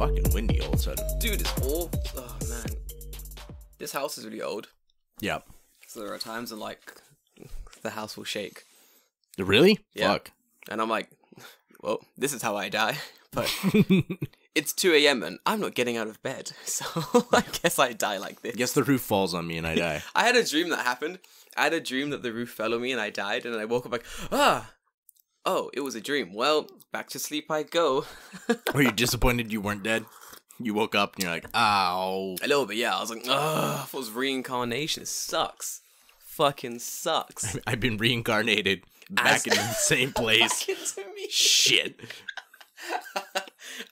fucking windy all of a sudden. Dude, it's all... Oh, man. This house is really old. Yep. So there are times when, like, the house will shake. Really? Yeah. Fuck. And I'm like, well, this is how I die. But it's 2 a.m. and I'm not getting out of bed. So I guess I die like this. Guess the roof falls on me and I die. I had a dream that happened. I had a dream that the roof fell on me and I died. And I woke up like, oh, it was a dream. Well, back to sleep I go. Were you disappointed you weren't dead? You woke up and you're like, ow. A little bit, yeah. I was like, I thought it was reincarnation. It sucks. Fucking sucks. I've been reincarnated back in the same place. Back into me. Shit.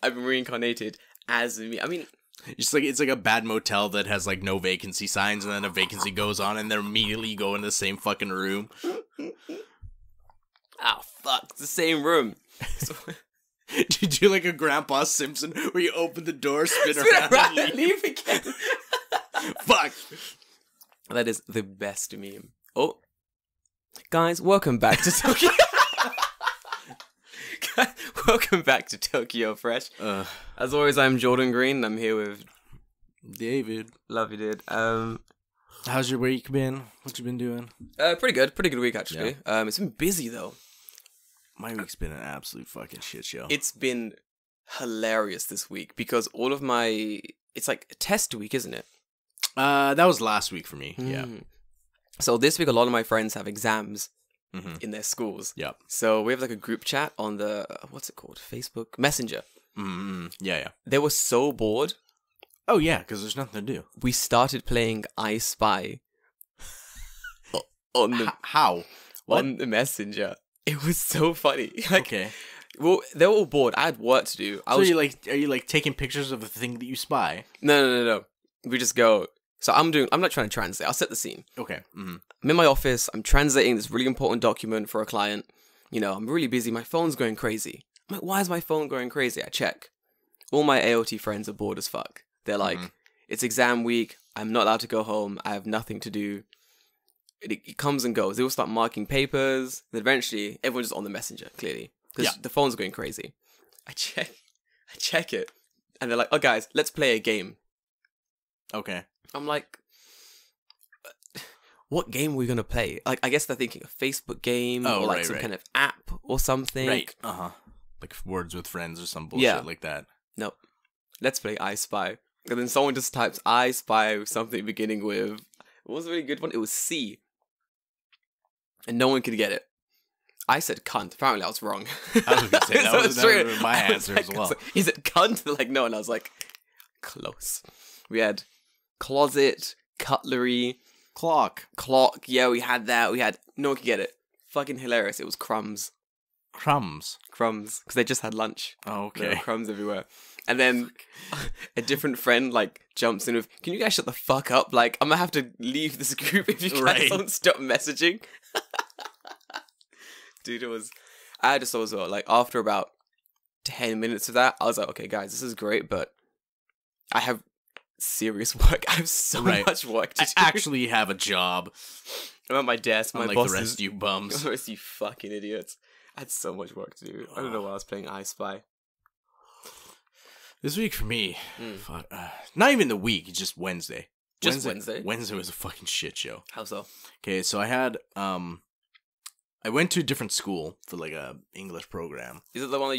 I've been reincarnated as me. I mean, It's like a bad motel that has like no vacancy signs, and then a vacancy goes on, and then immediately you go in the same fucking room. oh fuck, it's the same room. So, Did you do like a Grandpa Simpson where you open the door, spin around, around and and leave? leave again. Fuck. That is the best meme. Oh, guys, welcome back to Tokyo. Welcome back to Tokyo Fresh. As always, I'm Jordan Green. I'm here with David. Love you, dude. How's your week been? What you been doing? Pretty good week actually. Yeah. It's been busy though. My week's been an absolute fucking shit show. It's been hilarious this week because all of it's like a test week, isn't it? That was last week for me. Yeah. So this week, a lot of my friends have exams in their schools. Yep. So we have like a group chat on the what's it called? Facebook Messenger. Yeah. They were so bored. Oh yeah, because there's nothing to do. We started playing I Spy on the how on the Messenger. It was so funny. Like, okay. Well, they were all bored. I had work to do. Are you like taking pictures of the thing that you spy? No. We just go. So I'm not trying to translate. I'll set the scene. Okay. I'm in my office. I'm translating this really important document for a client. You know, I'm really busy. My phone's going crazy. I'm like, why is my phone going crazy? I check. All my AOT friends are bored as fuck. They're like, it's exam week. I'm not allowed to go home. I have nothing to do. It comes and goes. They all start marking papers. Then eventually, everyone's just on the Messenger, clearly. Because the phone's going crazy. I check it. And they're like, oh, guys, let's play a game. Okay. I'm like, what game are we going to play? Like, I guess they're thinking a Facebook game or like some kind of app or something. Right. Like Words with Friends or some bullshit like that. Nope. Let's play I Spy. And then someone just types I Spy with something beginning with, what was a really good one? It was C. And no one could get it. I said cunt. Apparently I was wrong. I was going to say, that was my answer as well. Is it cunt? They're like, no. And I was like, close. We had closet, cutlery, clock. Yeah, we had that. No one could get it. Fucking hilarious. It was crumbs. Crumbs? Crumbs. Because they just had lunch. Oh, okay. There were crumbs everywhere. And then a different friend, like, jumps in with, can you guys shut the fuck up? Like, I'm going to have to leave this group if you guys don't stop messaging. Dude, I just thought as well, like, after about 10 minutes of that, I was like, okay, guys, this is great, but I have serious work. I have so much work to do. I actually have a job. I'm at my desk. My Unlike boss the rest of you bums. The rest of you fucking idiots. I had so much work to do. I don't know why I was playing I Spy. This week for me, not even the week, it's just Wednesday. Wednesday? Wednesday was a fucking shit show. How so? Okay, so I had, I went to a different school for like a English program. Is it the one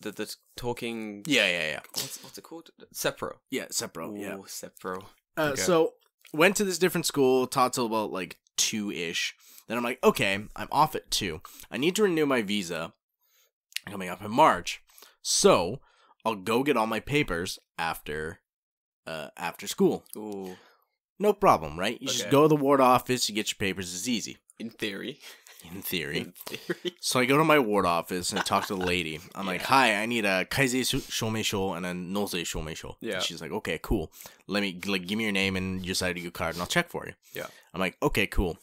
that the talking... Yeah. What's it called? Sepro. Yeah, Sepro, yeah. Oh, Sepro. Okay. So, went to this different school, taught till about like 2-ish. Then I'm like, okay, I'm off at 2. I need to renew my visa coming up in March. So, I'll go get all my papers after school. Ooh. No problem, right? You just go to the ward office, you get your papers, it's easy. In theory. So I go to my ward office and I talk to the lady. I'm like, hi, I need a kaizei shomeisho and a nozei shomeisho. Yeah. And she's like, okay, cool. Let me, like, give me your name and your side of your card and I'll check for you. Yeah. I'm like, okay, cool.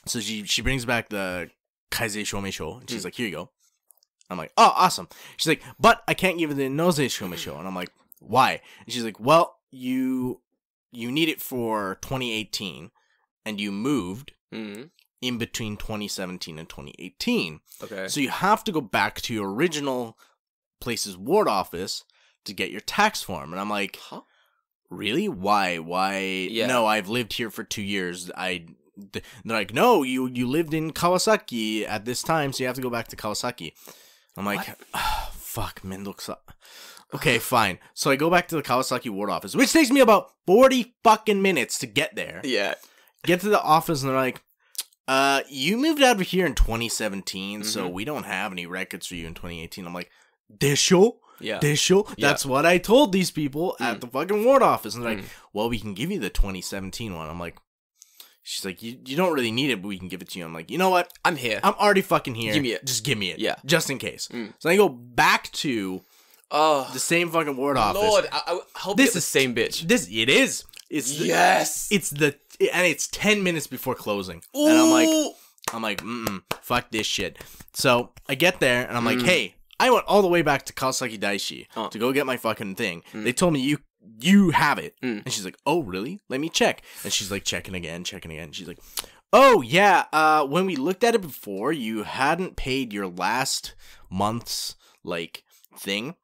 So she brings back the kaizei shomeisho and she's like, here you go. I'm like, oh, awesome. She's like, but I can't give you the nozei shomeisho. And I'm like, why? And she's like, well, you need it for 2018 and you moved in between 2017 and 2018. Okay. So you have to go back to your original place's ward office to get your tax form. And I'm like, Huh? really? Why? Yeah. No, I've lived here for 2 years. They're like, no, you lived in Kawasaki at this time, so you have to go back to Kawasaki. I'm like, oh, fuck, mendoksa. Okay, fine. So I go back to the Kawasaki ward office, which takes me about 40 fucking minutes to get there. Yeah. Get to the office, and they're like, you moved out of here in 2017, so we don't have any records for you in 2018. I'm like, desho? Yeah. Desho? Yeah. That's what I told these people at the fucking ward office. And they're like, well, we can give you the 2017 one. I'm like, she's like, you don't really need it, but we can give it to you. I'm like, you know what? I'm here. I'm already fucking here. Give me it. Just give me it. Yeah. Just in case. So I go back to the same fucking ward office. Lord, I hope This it's the is- same bitch. It is. It's Yes. it's 10 minutes before closing. And I'm like, fuck this shit. So I get there and I'm like, hey, I went all the way back to Kawasaki Daishi to go get my fucking thing. They told me you have it. And she's like, oh, really? Let me check. And she's like, checking again. She's like, oh, yeah, when we looked at it before, you hadn't paid your last month's, like, thing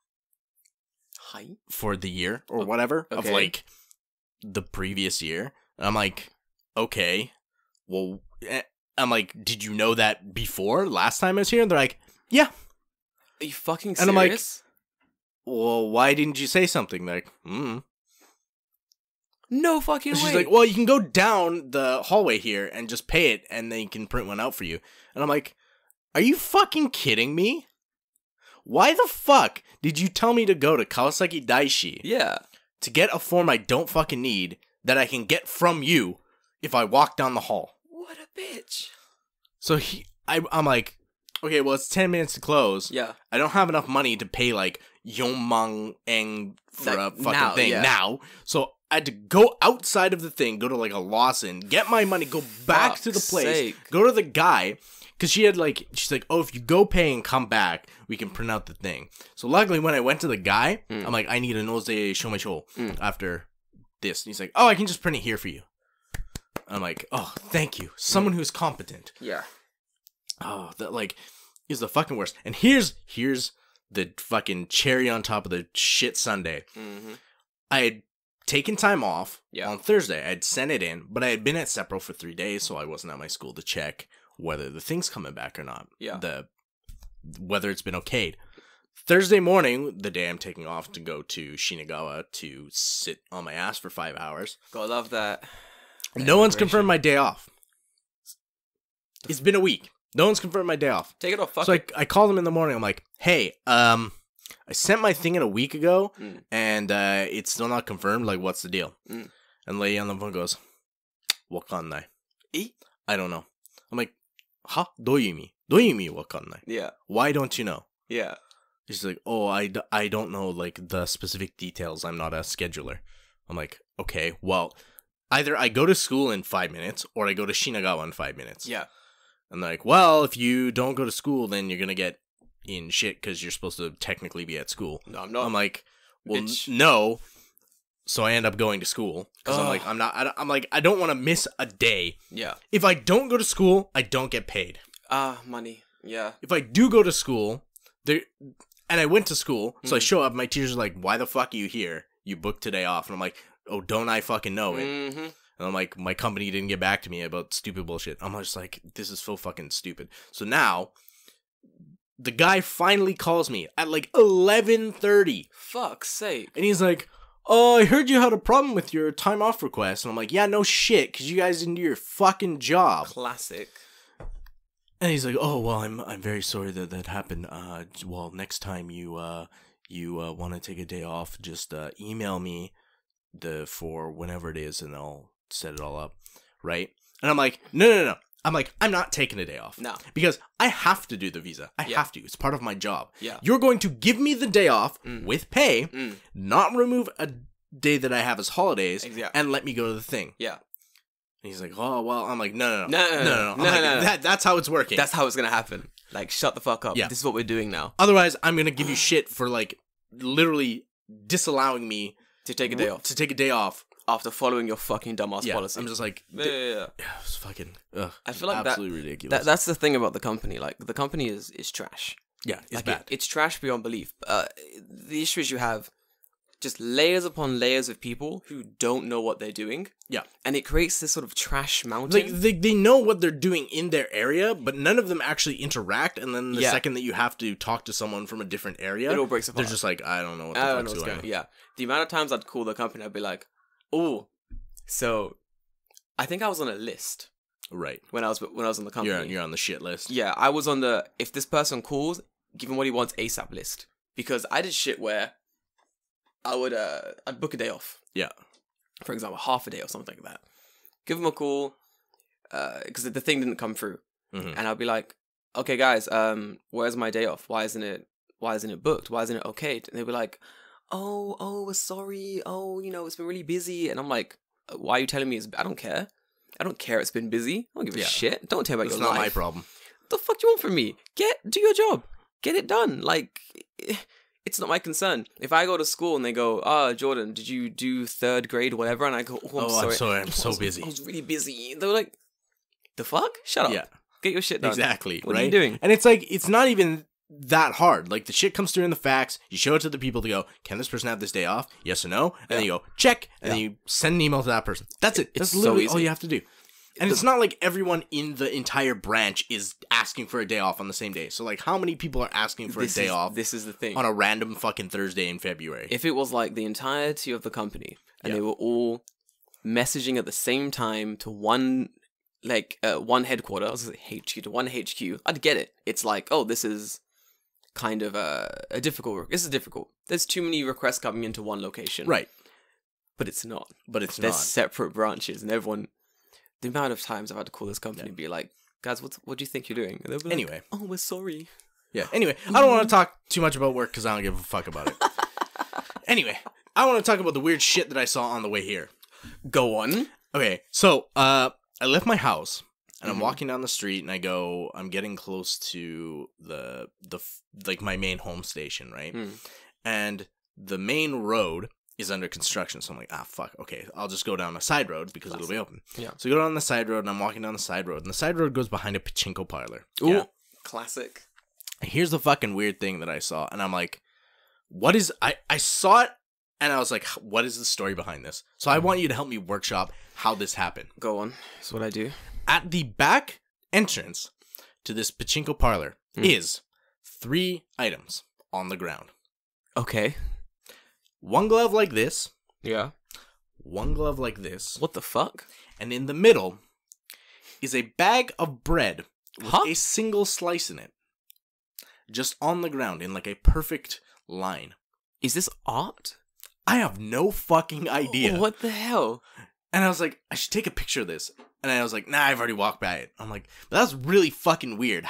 Hi. for the year or whatever of, okay. like, the previous year. And I'm like, okay, well, I'm like, did you know that before, last time I was here? And they're like, yeah. Are you fucking serious? And I'm like, well, why didn't you say something? They're like, no fucking And way. she's like, well, you can go down the hallway here and just pay it, and they can print one out for you. And I'm like, are you fucking kidding me? Why the fuck did you tell me to go to Kawasaki Daishi yeah. to get a form I don't fucking need that I can get from you if I walk down the hall? What a bitch. So I'm like, okay, well, it's 10 minutes to close. Yeah. I don't have enough money to pay like Yonmang Eng for a fucking now, thing yeah. now. So I had to go outside of the thing, go to like a Lawson, get my money, go back to the Fuck's place, sake. go to the guy. Because she's like, oh, if you go pay and come back, we can print out the thing. So luckily, when I went to the guy, I'm like, I need a nose shomesho after this. And he's like, oh, I can just print it here for you. I'm like, oh, thank you. Someone who's competent. Yeah. Oh, that like is the fucking worst. And here's the fucking cherry on top of the shit Sunday. I had taken time off on Thursday. I'd sent it in, but I had been at Sepro for 3 days, so I wasn't at my school to check whether the thing's coming back or not. Yeah. Whether it's been okayed. Thursday morning, the day I'm taking off to go to Shinagawa to sit on my ass for 5 hours. Gotta love that. No one's confirmed my day off. It's been a week. No one's confirmed my day off. Take it off. Fuck So it. I called them in the morning. I'm like, hey, I sent my thing in a week ago, and it's still not confirmed. Like, what's the deal? And the lady on the phone goes, wakannai. I don't know. I'm like, ha? どういう意味? どういう意味? Wakannai. Yeah. Why don't you know? Yeah. She's like, oh, I don't know, like, the specific details. I'm not a scheduler. I'm like, okay, well, either I go to school in 5 minutes, or I go to Shinagawa in 5 minutes. Yeah. And they're like, well, if you don't go to school, then you're gonna get in shit because you're supposed to technically be at school. No, I'm not. I'm like, well, Bitch. no. So I end up going to school because I'm like, I'm like, I don't want to miss a day. Yeah. If I don't go to school, I don't get paid. Money. Yeah. If I do go to school, and I went to school, so I show up, my teacher's like, why the fuck are you here? You booked today off. And I'm like, oh, don't I fucking know it? And I'm like, my company didn't get back to me about stupid bullshit. I'm just like, this is so fucking stupid. So now, the guy finally calls me at like 11:30. Fuck's sake. And he's like, oh, I heard you had a problem with your time off request. And I'm like, yeah, no shit, because you guys didn't do your fucking job. Classic. And he's like, oh, well, I'm very sorry that happened. Well, next time you want to take a day off, just email me for whenever it is, and I'll set it all up, right? And I'm like, no. I'm like, I'm not taking a day off. No. Because I have to do the visa. I have to. It's part of my job. Yeah. You're going to give me the day off with pay, not remove a day that I have as holidays, and let me go to the thing. Yeah. And he's like, oh, well, I'm like, no. No. That's how it's working. That's how it's gonna happen. Like, shut the fuck up. Yeah. This is what we're doing now. Otherwise, I'm going to give you shit for, like, literally disallowing me To take a day off. to take a day off. After following your fucking dumbass policy. I'm just like, Yeah. it's fucking, I feel like absolutely ridiculous. That's the thing about the company. Like, the company is trash. Yeah, it's Like, bad. It's trash beyond belief. The issue is you have just layers upon layers of people who don't know what they're doing. Yeah. And it creates this sort of trash mountain. Like, they know what they're doing in their area, but none of them actually interact, and then the second that you have to talk to someone from a different area, it all breaks apart. They're just like, I don't know what the fuck's going on. Yeah. The amount of times I'd call the company, I'd be like, oh, so I think I was on a list. Right. When I was on the company. You're on the shit list. Yeah, I was on the, if this person calls, give him what he wants ASAP list. Because I did shit where I'd book a day off. Yeah. For example, half a day or something like that. Give him a call, because the thing didn't come through. Mm-hmm. And I'll be like, okay guys, where's my day off? Why isn't it booked? Why isn't it okayed? And they'll be like, oh, we're sorry. Oh, it's been really busy. And I'm like, why are you telling me I don't care. I don't care it's been busy. I don't give a shit. Don't tell me about your life. It's not my problem. What the fuck do you want from me? Do your job. Get it done. Like, it's not my concern. If I go to school and they go, Jordan, did you do third grade or whatever? And I go, I'm sorry. I'm so busy. I was really busy. They were like, the fuck? Shut up. Yeah. Get your shit done. Exactly. What are you doing? And it's like, it's not even that hard. Like, the shit comes through in the fax. You show it to the people to go, can this person have this day off? Yes or no? And then you go, check. And then you send an email to that person. That's it. That's literally all you have to do. And it's not like everyone in the entire branch is asking for a day off on the same day. So, like, how many people are asking for a day off? This is the thing. On a random fucking Thursday in February. If it was like the entirety of the company and they were all messaging at the same time to one headquarter, I was going to say HQ, to one HQ, I'd get it. It's like, oh, this is kind of a difficult. This is difficult. There's too many requests coming into one location. Right. But it's not. There's separate branches and everyone. The amount of times I've had to call this company and be like, guys, what do you think you're doing? And they'll be like, anyway. Oh, we're sorry. Yeah. Anyway, I don't want to talk too much about work because I don't give a fuck about it. Anyway, I want to talk about the weird shit that I saw on the way here. Go on. Okay, so I left my house and I'm walking down the street and I'm getting close to the my main home station, right? And the main road is under construction, so I'm like, fuck, okay, I'll just go down a side road because it'll be open. Yeah. So I go down the side road, and I'm walking down the side road, and the side road goes behind a pachinko parlor. Ooh, yeah. Classic. And here's the fucking weird thing that I saw, and I'm like, what is... I saw it, and I was like, what is the story behind this? So I want you to help me workshop how this happened. Go on. That's what I do. At the back entrance to this pachinko parlor is 3 items on the ground. Okay. 1 glove like this. Yeah. 1 glove like this. What the fuck? And in the middle is a bag of bread with a single slice in it. Just on the ground in like a perfect line. Is this art? I have no fucking idea. What the hell? And I was like, I should take a picture of this. And I was like, nah, I've already walked by it. I'm like, but that's really fucking weird.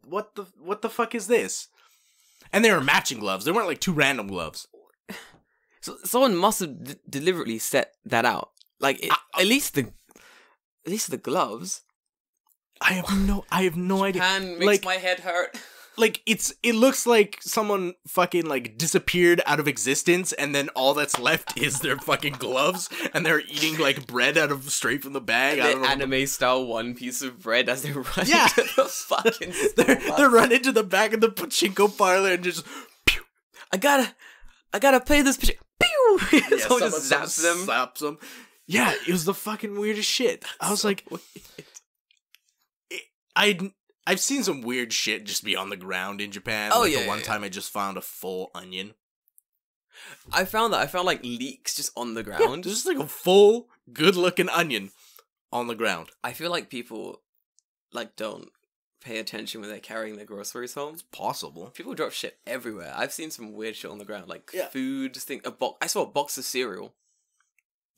What the fuck is this? And they were matching gloves. They weren't like 2 random gloves. So someone must have deliberately set that out. Like at least the gloves. I have no idea. Japan makes my head hurt. Like it looks like someone fucking like disappeared out of existence, and then all that's left is their fucking gloves, and they're eating like bread straight from the bag. I don't know. Anime style 1 piece of bread as they run into the fucking. They're running to the back of the pachinko parlor and just. Pew. I gotta pay this pachinko. Pew! Yeah, someone just zaps them. Slaps them. Yeah, it was the fucking weirdest shit. I was like, I've seen some weird shit just be on the ground in Japan. Oh, like yeah. The one time I just found a full onion. I found like leeks just on the ground. Yeah, just like a full, good-looking onion on the ground. I feel like people like don't pay attention when they're carrying their groceries home. It's possible. People drop shit everywhere. I've seen some weird shit on the ground, like food. I saw a box of cereal.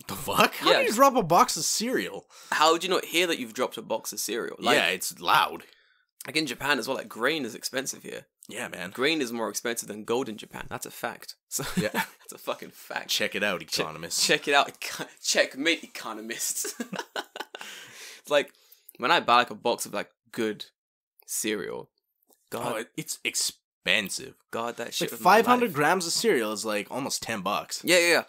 The fuck? How do you drop a box of cereal? How would you not hear that you've dropped a box of cereal? Like, yeah, it's loud. Like in Japan as well, like grain is expensive here. Yeah, man. Grain is more expensive than gold in Japan. That's a fact. So yeah, that's a fucking fact. Check it out, economists. Check it out, checkmate, economists. It's like when I buy like a box of like good cereal. God, it's expensive. God, that shit. Like 500 grams of cereal is like almost $10. Yeah.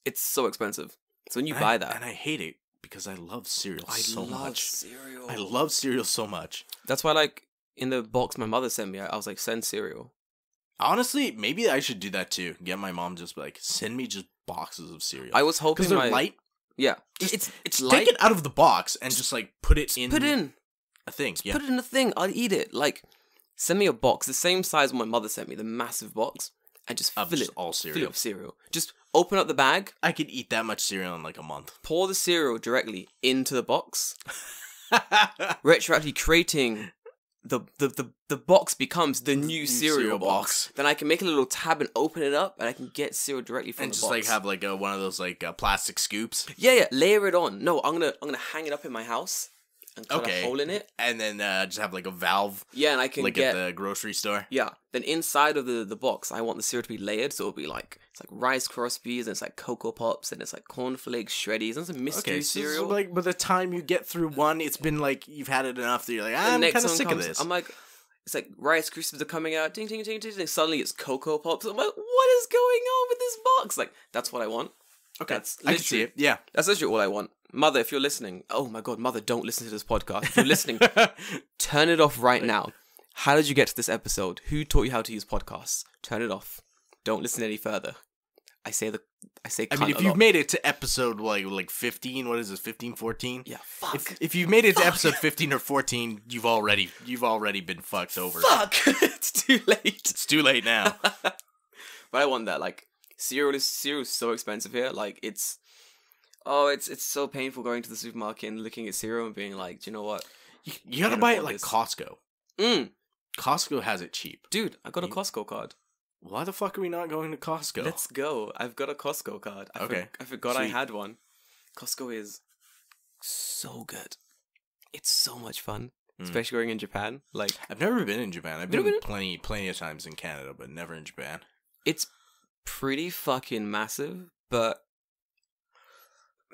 It's so expensive. So when you buy that, and I hate it because I love cereal so much. Cereal. I love cereal so much. That's why, like in the box my mother sent me, I was like, send cereal. Honestly, maybe I should do that too. Get my mom just like send me just boxes of cereal. I was hoping because they're light. Yeah, it's light. Take it out of the box and just like put it in. Put it in a thing. Just yeah. put it in a thing. I'll eat it. Like, send me a box the same size my mother sent me, the massive box, and just fill it all cereal. Fill it with cereal. Just open up the bag. I could eat that much cereal in like a month. Pour the cereal directly into the box. Retroactively creating the box becomes the new cereal box. Then I can make a little tab and open it up, and I can get cereal directly from and the just box. like have like one of those like plastic scoops. Yeah. Layer it on. No, I'm gonna hang it up in my house and cut a hole in it, and then just have like a valve. Yeah, and I can like at the grocery store. Yeah. Then inside of the box, I want the cereal to be layered, so it'll be like it's like Rice Krispies, and it's like Cocoa Pops, and it's like cornflakes, shreddies, and some mystery cereal. So like by the time you get through one, it's been like you've had it enough that you're like, I'm kind of sick of this. I'm like, it's like Rice Krispies are coming out, ding ding ding ding ding. Suddenly it's Cocoa Pops. I'm like, what is going on with this box? Like that's what I want. Okay, that's I can see it. Yeah, that's literally all I want. Mother, if you're listening, oh my god, Mother, don't listen to this podcast. If you're listening, turn it off right now. How did you get to this episode? Who taught you how to use podcasts? Turn it off. Don't listen any further. I say I mean, if you've made it to episode like 15, what is this, 15, 14? Yeah, fuck. If you've made it to episode 15 or 14, you've already been fucked over. Fuck! It's too late. It's too late now. But I want that. Like, cereal is so expensive here. Like, it's so painful going to the supermarket and looking at cereal and being like, do you know what? You gotta buy it like Costco. Costco has it cheap. Dude, I got a Costco card. Why the fuck are we not going to Costco? Let's go. I've got a Costco card. I forgot I had one. Costco is so good. It's so much fun. Especially going in Japan. Like, I've never been in Japan. I've been plenty of times in Canada, but never in Japan. It's pretty fucking massive, but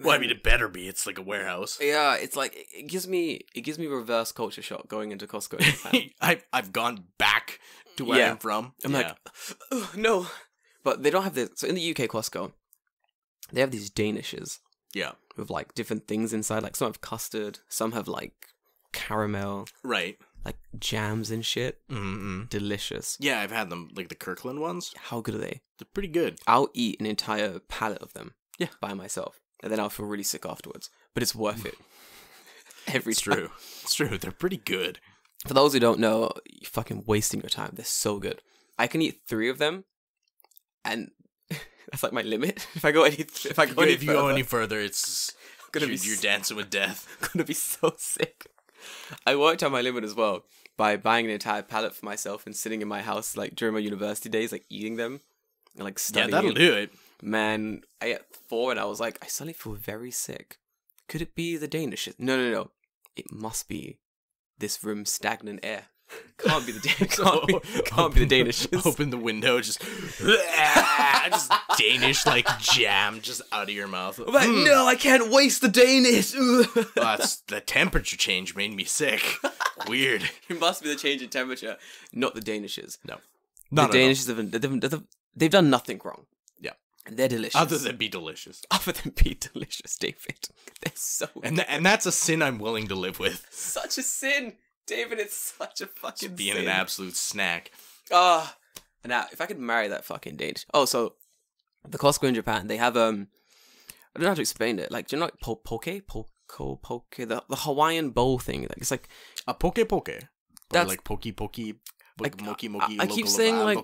well, I mean, it better be. It's like a warehouse. Yeah, it's like it gives me reverse culture shock going into Costco in Japan. I've gone back to where I'm from. I'm like, oh, no, but they don't have this. So in the UK Costco, they have these Danishes. Yeah, with like different things inside. Like some have custard, some have like caramel. Right. Like jams and shit. Mm-hmm. Delicious. Yeah, I've had them, like the Kirkland ones. How good are they? They're pretty good. I'll eat an entire pallet of them. Yeah, by myself. And then I'll feel really sick afterwards. But it's worth it. Every time. True. It's true. They're pretty good. For those who don't know, you're fucking wasting your time. They're so good. I can eat 3 of them, and that's like my limit. If you go any further, it's you're dancing with death. I'm gonna be so sick. I worked out my limit as well by buying an entire pallet for myself and sitting in my house like during my university days, like eating them and like studying. Yeah, that'll do it. Man, I ate 4 and I was like, I suddenly feel very sick. Could it be the Danish? No. It must be this room's stagnant air. Can't be the Danish. Can't be the Danish. Open the window, just Danish like jam just out of your mouth. I'm like, no, I can't waste the Danish. That's the temperature change made me sick. Weird. It must be the change in temperature, not the Danishes. No, the Danishes they've done nothing wrong. Yeah, they're delicious. Other than be delicious, David. They're so. And that's a sin I'm willing to live with. Such a sin. David, it's such a fucking just being sin. an absolute snack. Now, if I could marry that fucking Danish. Oh, so the Costco in Japan, they have I don't know how to explain it. Like, do you know like poke, the Hawaiian bowl thing? Like it's like a poke. That's like poke. Like moki. I keep saying like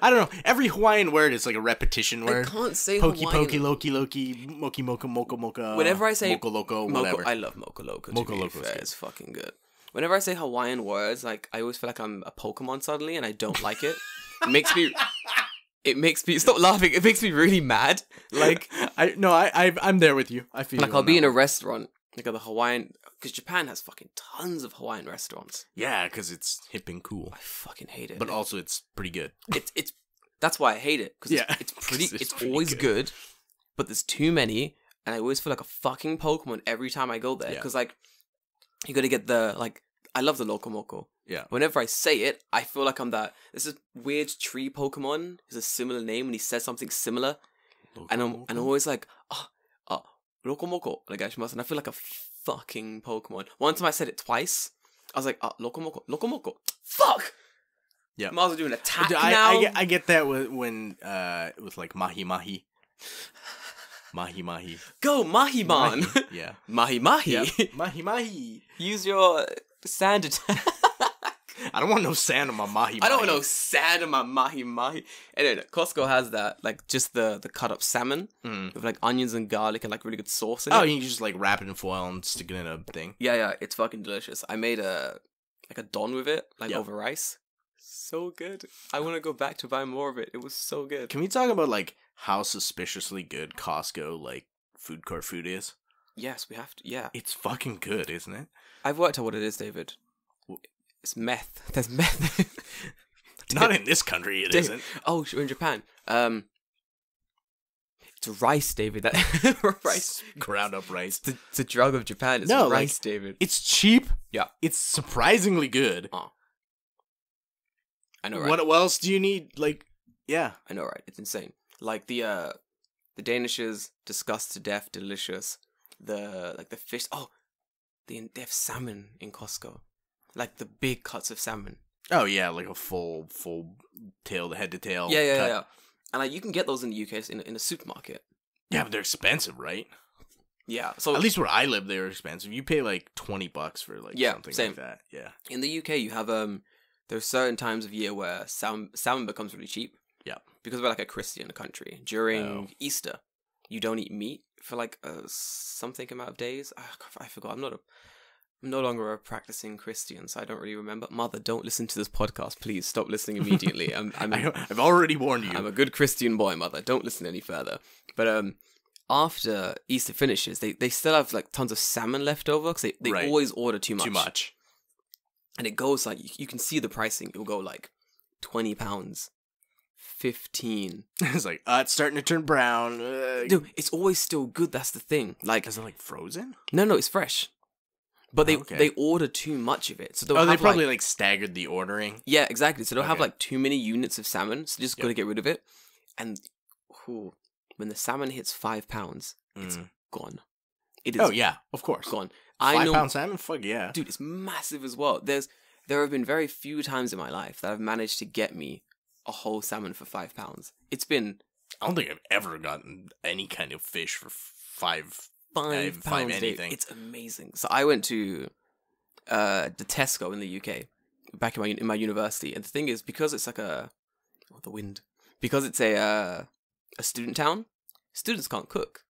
I don't know. Every Hawaiian word is like a repetition word. I can't say Poki Hawaiian. poki loki moki moka. Whenever I say moka loco, whatever. I love moka loco. Moka loco, it's fucking good. Whenever I say Hawaiian words, like I always feel like I'm a Pokemon suddenly, and I don't like it. It makes me stop laughing. It makes me really mad. Like I'm there with you. I feel like I'll be in a restaurant, like at the Hawaiian, because Japan has fucking tons of Hawaiian restaurants. Yeah, because it's hip and cool. I fucking hate it. But also, it's pretty good. It's that's why I hate it. Because it's pretty. It's always good, but there's too many, and I always feel like a fucking Pokemon every time I go there. Because like, you got to get the like. I love the Lokomoko. Yeah. Whenever I say it, I feel like I'm that. There's a weird tree Pokemon. Has a similar name, and he says something similar, and I'm always like, Lokomoko. Like and I feel like a fucking Pokemon. One time I said it twice. I was like, Lokomoko. Fuck! Yeah. Might as well do an attack now. I get that when with like mahi mahi. Mahi mahi. Go mahi man. Yeah. Mahi mahi. Yep. Mahi mahi. Use your sand attack. I don't want no sand on my mahi mahi. I don't want no sand on my mahi mahi. Anyway, Costco has that, like, just the cut up salmon with, like, onions and garlic and, like, really good sauce in it. Oh, you can just, like, wrap it in foil and stick it in a thing. Yeah, it's fucking delicious. I made a don with it, like, over rice. So good. I want to go back to buy more of it. It was so good. Can we talk about, like, how suspiciously good Costco, like, food court food is? Yes, we have to. Yeah. It's fucking good, isn't it? I've worked out what it is, David. It's meth. There's meth. Not in this country, it isn't. Oh, in Japan. It's rice, David. That rice. Ground up rice. It's a drug of Japan. It's rice, David. It's cheap. Yeah. It's surprisingly good. I know, right? What else do you need? Like, yeah. I know, right? It's insane. Like the Danishes, disgust to death, delicious. The fish. Oh, they have salmon in Costco. Like the big cuts of salmon. Oh yeah, like a full tail, the head to tail. Yeah. And like you can get those in the UK in a supermarket. Yeah, but they're expensive, right? Yeah. So at least where I live, they're expensive. You pay like $20 for like something like that. Yeah. In the UK, you have there's certain times of year where salmon becomes really cheap. Yeah. Because we're like a Christian country. During Easter, you don't eat meat for like something amount of days. I forgot. I'm no longer a practicing Christian, so I don't really remember. Mother, don't listen to this podcast, please. Stop listening immediately. I've already warned you. I'm a good Christian boy, Mother. Don't listen any further. But after Easter finishes, they still have like tons of salmon left over because they always order too much. And it goes like you can see the pricing. It will go like £20, 15. It's like it's starting to turn brown. Dude, it's always still good. That's the thing. Like, is it like frozen? No, it's fresh. But they order too much of it. So they probably like staggered the ordering. Yeah, exactly. So they'll have like too many units of salmon. So just gotta get rid of it. And when the salmon hits £5, it's gone. It is. Oh yeah, of course. Gone. £5 salmon? Fuck yeah. Dude, it's massive as well. There have been very few times in my life that I've managed to get me a whole salmon for £5. It's been. I don't think I've ever gotten any kind of fish for £5 anything. It's amazing. So I went to the Tesco in the UK back in my university, and the thing is, because it's like because it's a student town, students can't cook.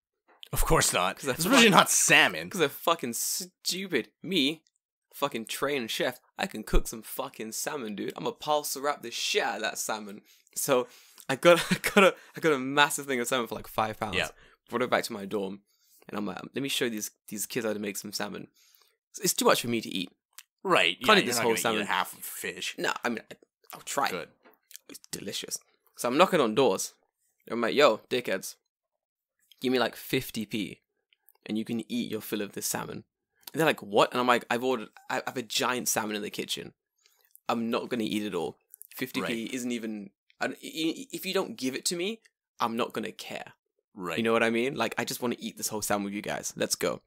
Of course not. Especially not salmon. Because they're fucking stupid. Me, fucking trained chef, I can cook some fucking salmon, dude. I'm gonna parcel wrap the shit out of that salmon. So I got a massive thing of salmon for like £5. Yeah. Brought it back to my dorm. And I'm like, let me show these kids how to make some salmon. It's too much for me to eat. Right. Can't eat this whole salmon. Eat half of fish. No, I mean, I'll try. Good. It's delicious. So I'm knocking on doors. I'm like, yo, dickheads, give me like 50p and you can eat your fill of this salmon. And they're like, what? And I'm like, I have a giant salmon in the kitchen. I'm not going to eat it all. 50p isn't even... if you don't give it to me, I'm not going to care. Right. You know what I mean? Like, I just want to eat this whole salmon with you guys. Let's go.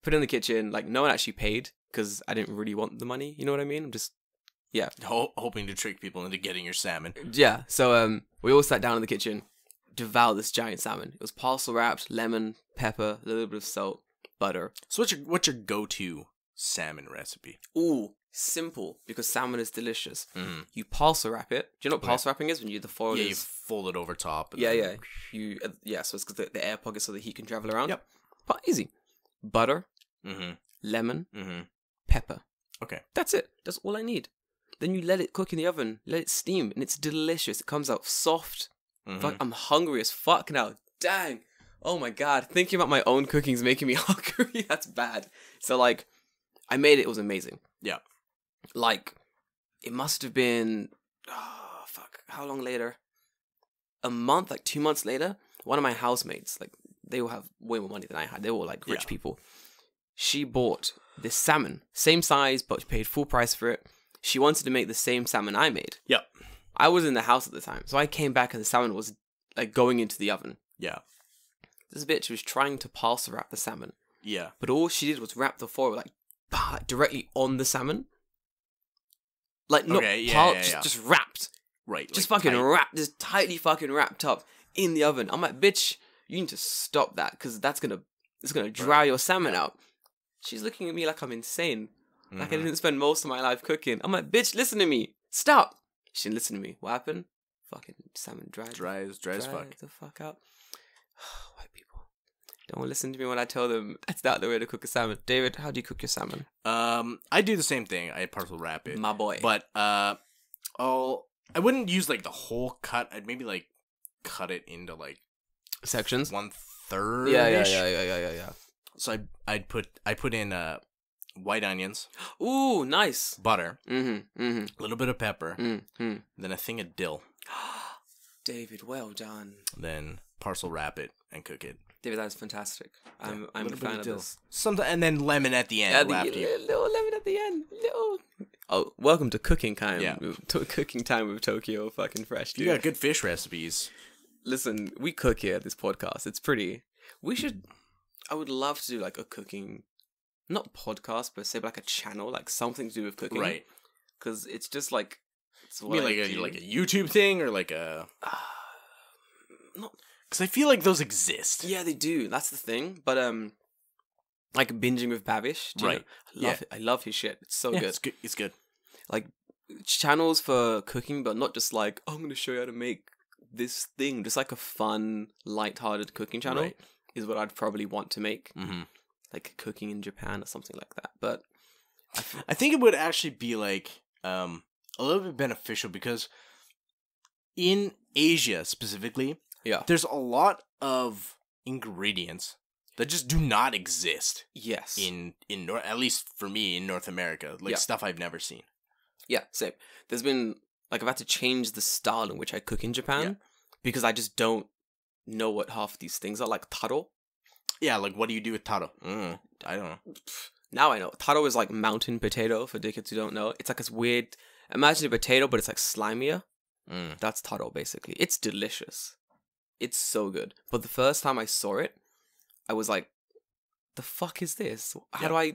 Put it in the kitchen. Like, no one actually paid because I didn't really want the money. You know what I mean? I'm just, yeah. Hoping to trick people into getting your salmon. Yeah. So, we all sat down in the kitchen, devour this giant salmon. It was parcel wrapped, lemon, pepper, a little bit of salt, butter. So what's your go-to salmon recipe? Ooh, simple, because salmon is delicious. Mm-hmm. You parcel wrap it. Do you know what parcel wrapping is? When you the foil is... you fold it over top. Yeah. So it's because the air pocket so the heat can travel around. Yep. But easy. Butter, lemon, pepper. Okay. That's it. That's all I need. Then you let it cook in the oven, let it steam, and it's delicious. It comes out soft. Fuck, I'm hungry as fuck now. Dang. Oh my god. Thinking about my own cooking is making me hungry. That's bad. So, like, I made it. It was amazing. Yeah. Like, it must have been... Oh, fuck. How long later? A month, like 2 months later, one of my housemates, like, they all have way more money than I had. They were all, like, rich people. She bought this salmon. Same size, but she paid full price for it. She wanted to make the same salmon I made. Yep. I was in the house at the time, so I came back and the salmon was, like, going into the oven. Yeah. This bitch was trying to parcel wrap the salmon. Yeah. But all she did was wrap the foil, like, directly on the salmon. Like, not Okay, yeah, part, yeah, yeah. just wrapped. Right. Just like, fucking tight. wrapped, just tightly fucking wrapped up in the oven. I'm like, bitch, you need to stop that, because it's gonna dry your salmon out. She's looking at me like I'm insane. Like I didn't spend most of my life cooking. I'm like, bitch, listen to me. Stop. She didn't listen to me. What happened? Fucking salmon dried. Dry as fuck. The fuck out. White people. Don't listen to me when I tell them that's not the way to cook a salmon. David, how do you cook your salmon? I do the same thing. I parcel wrap it. My boy. But I wouldn't use like the whole cut. I'd maybe like cut it into like Sections? 1/3. Yeah. So I put in white onions, Ooh, nice. butter, Mm-hmm. a little bit of pepper, Mm-hmm. then a thing of dill. David, well done. Then parcel wrap it and cook it. David, that is fantastic. I'm a little bit fan of dill. this. And then lemon at the end. Little lemon at the end. Little. Oh, welcome to cooking time. Yeah. Cooking time with Tokyo fucking fresh, If you dude. got good fish recipes. Listen, we cook here at this podcast. It's pretty. I would love to do like a cooking, not podcast, but say like a channel, like something to do with cooking. Right. Because it's just like. It's You what mean I like do. a YouTube thing or like a... Not. Because I feel like those exist. Yeah, they do. That's the thing. But like binging with Bavish. Do you Right. know? I love his shit. It's so Yeah, good. it's good. It's good. Like channels for cooking, but not just like, oh, I'm gonna show you how to make this thing. Just like a fun, light-hearted cooking channel Right. is what I'd probably want to make. Mm-hmm. Like cooking in Japan or something like that. But I think it would actually be like a little bit beneficial because in Asia specifically, yeah, there's a lot of ingredients that just do not exist yes, at least for me in North America, like Yeah. stuff I've never seen. yeah, same. There's been like I've had to change the style in which I cook in Japan because I just don't know what half these things are. Like taro. Yeah, like what do you do with taro? I don't know. Now I know. Taro is like mountain potato for dickheads who don't know. It's like this weird. Imagine a potato, but it's like slimier. That's taro basically. It's delicious. It's so good. But the first time I saw it, I was like, "The fuck is this? How do I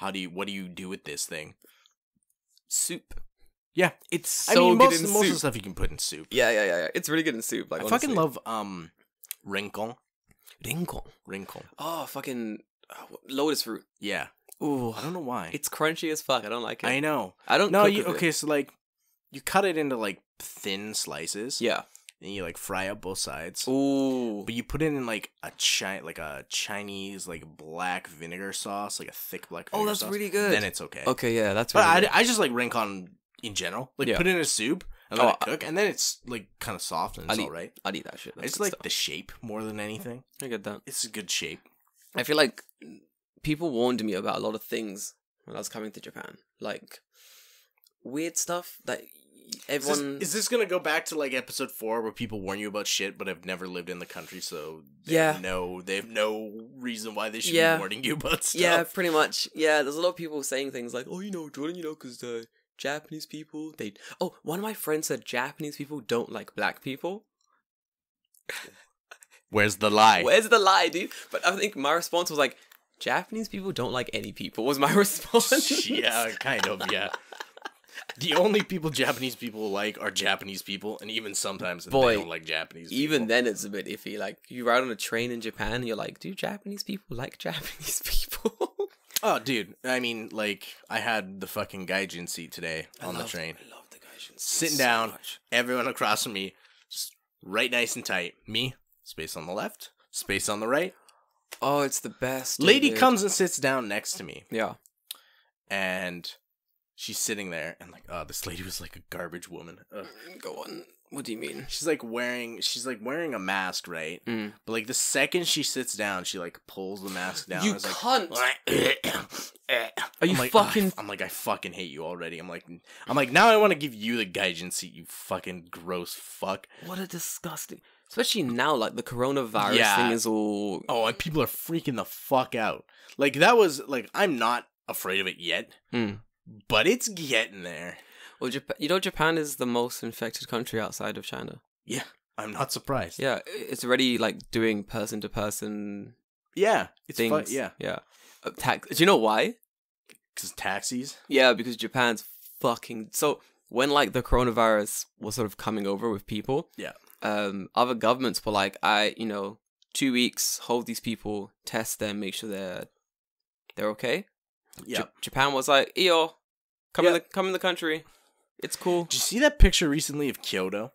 What do you do with this thing? soup?" Yeah, It's so good most in of the soup. stuff you can put in soup. Yeah. It's really good in soup. Like I honestly. fucking love rinkon. Rinkon. Oh, fucking lotus fruit. Yeah, Ooh, I don't know why. it's crunchy as fuck. I don't like it. I know. I don't. No, cook with it. okay. So like, you cut it into like thin slices. Yeah. And you like fry up both sides. Ooh. But you put it in like a Chinese like black vinegar sauce, like a thick black vinegar sauce. that's really good. Then it's okay. Okay, yeah, that's But really good. I just like rinkon in general. Like Yeah. put it in a soup and let Oh, it cook, and then it's like kind of soft and it's alright. I'd eat that shit. I That's just good like stuff. the shape more than anything. I get that. It's a good shape. I feel like people warned me about a lot of things when I was coming to Japan. Like weird stuff that everyone. Is this gonna go back to like episode 4 where people warn you about shit but have never lived in the country, so they have no reason why they should be warning you about stuff? Yeah, pretty much. Yeah, there's a lot of people saying things like, "Oh, Jordan, because the Japanese people one of my friends said Japanese people don't like black people." Where's the lie? Where's the lie, dude? But I think my response was like, Japanese people don't like any people, was my response. Yeah, kind of, yeah. The only people Japanese people like are Japanese people, and even sometimes they don't like Japanese people. Even then, it's a bit iffy. Like, you ride on a train in Japan, and you're like, do Japanese people like Japanese people? Oh, dude. I mean, like, I had the fucking gaijin seat today on the train. I love the gaijin. Sitting down, everyone across from me, just right nice and tight. Me, space on the left, space on the right. Oh, it's the best. Lady David. comes and sits down next to me. Yeah. And she's sitting there, and like, oh, this lady was like a garbage woman. Ugh. Go on. What do you mean? She's like wearing a mask, right? Mm. But like the second she sits down, she like pulls the mask down. You I was cunt! Like, Are you like, fucking... I'm like, I fucking hate you already. I'm like, now I want to give you the gaijin seat, you fucking gross fuck. What a disgusting... Especially now, like, the coronavirus thing is all... Oh, and people are freaking the fuck out. Like, that was, like, I'm not afraid of it yet, but it's getting there. Well, Japan is the most infected country outside of China. Yeah, I'm not surprised. Yeah, it's already, like, doing person-to-person Yeah, it's things. yeah. Yeah. Do you know why? Because taxis? Yeah, because Japan's fucking... So, when, like, the coronavirus was sort of coming over with people, Yeah. Other governments were like, 2 weeks, hold these people, test them, make sure they're okay. Yeah. Japan was like, "Yo, come in the country. It's cool." Did you see that picture recently of Kyoto?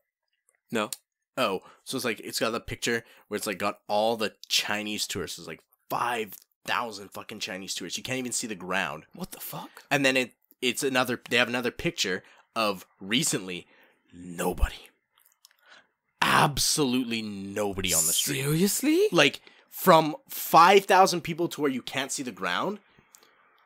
No. Oh, so it's like it's got the picture where it's like got all the Chinese tourists. It's like 5,000 fucking Chinese tourists. You can't even see the ground. What the fuck? And then it's another. They have another picture of recently nobody. Absolutely nobody on the street. Seriously? Like from 5,000 people to where you can't see the ground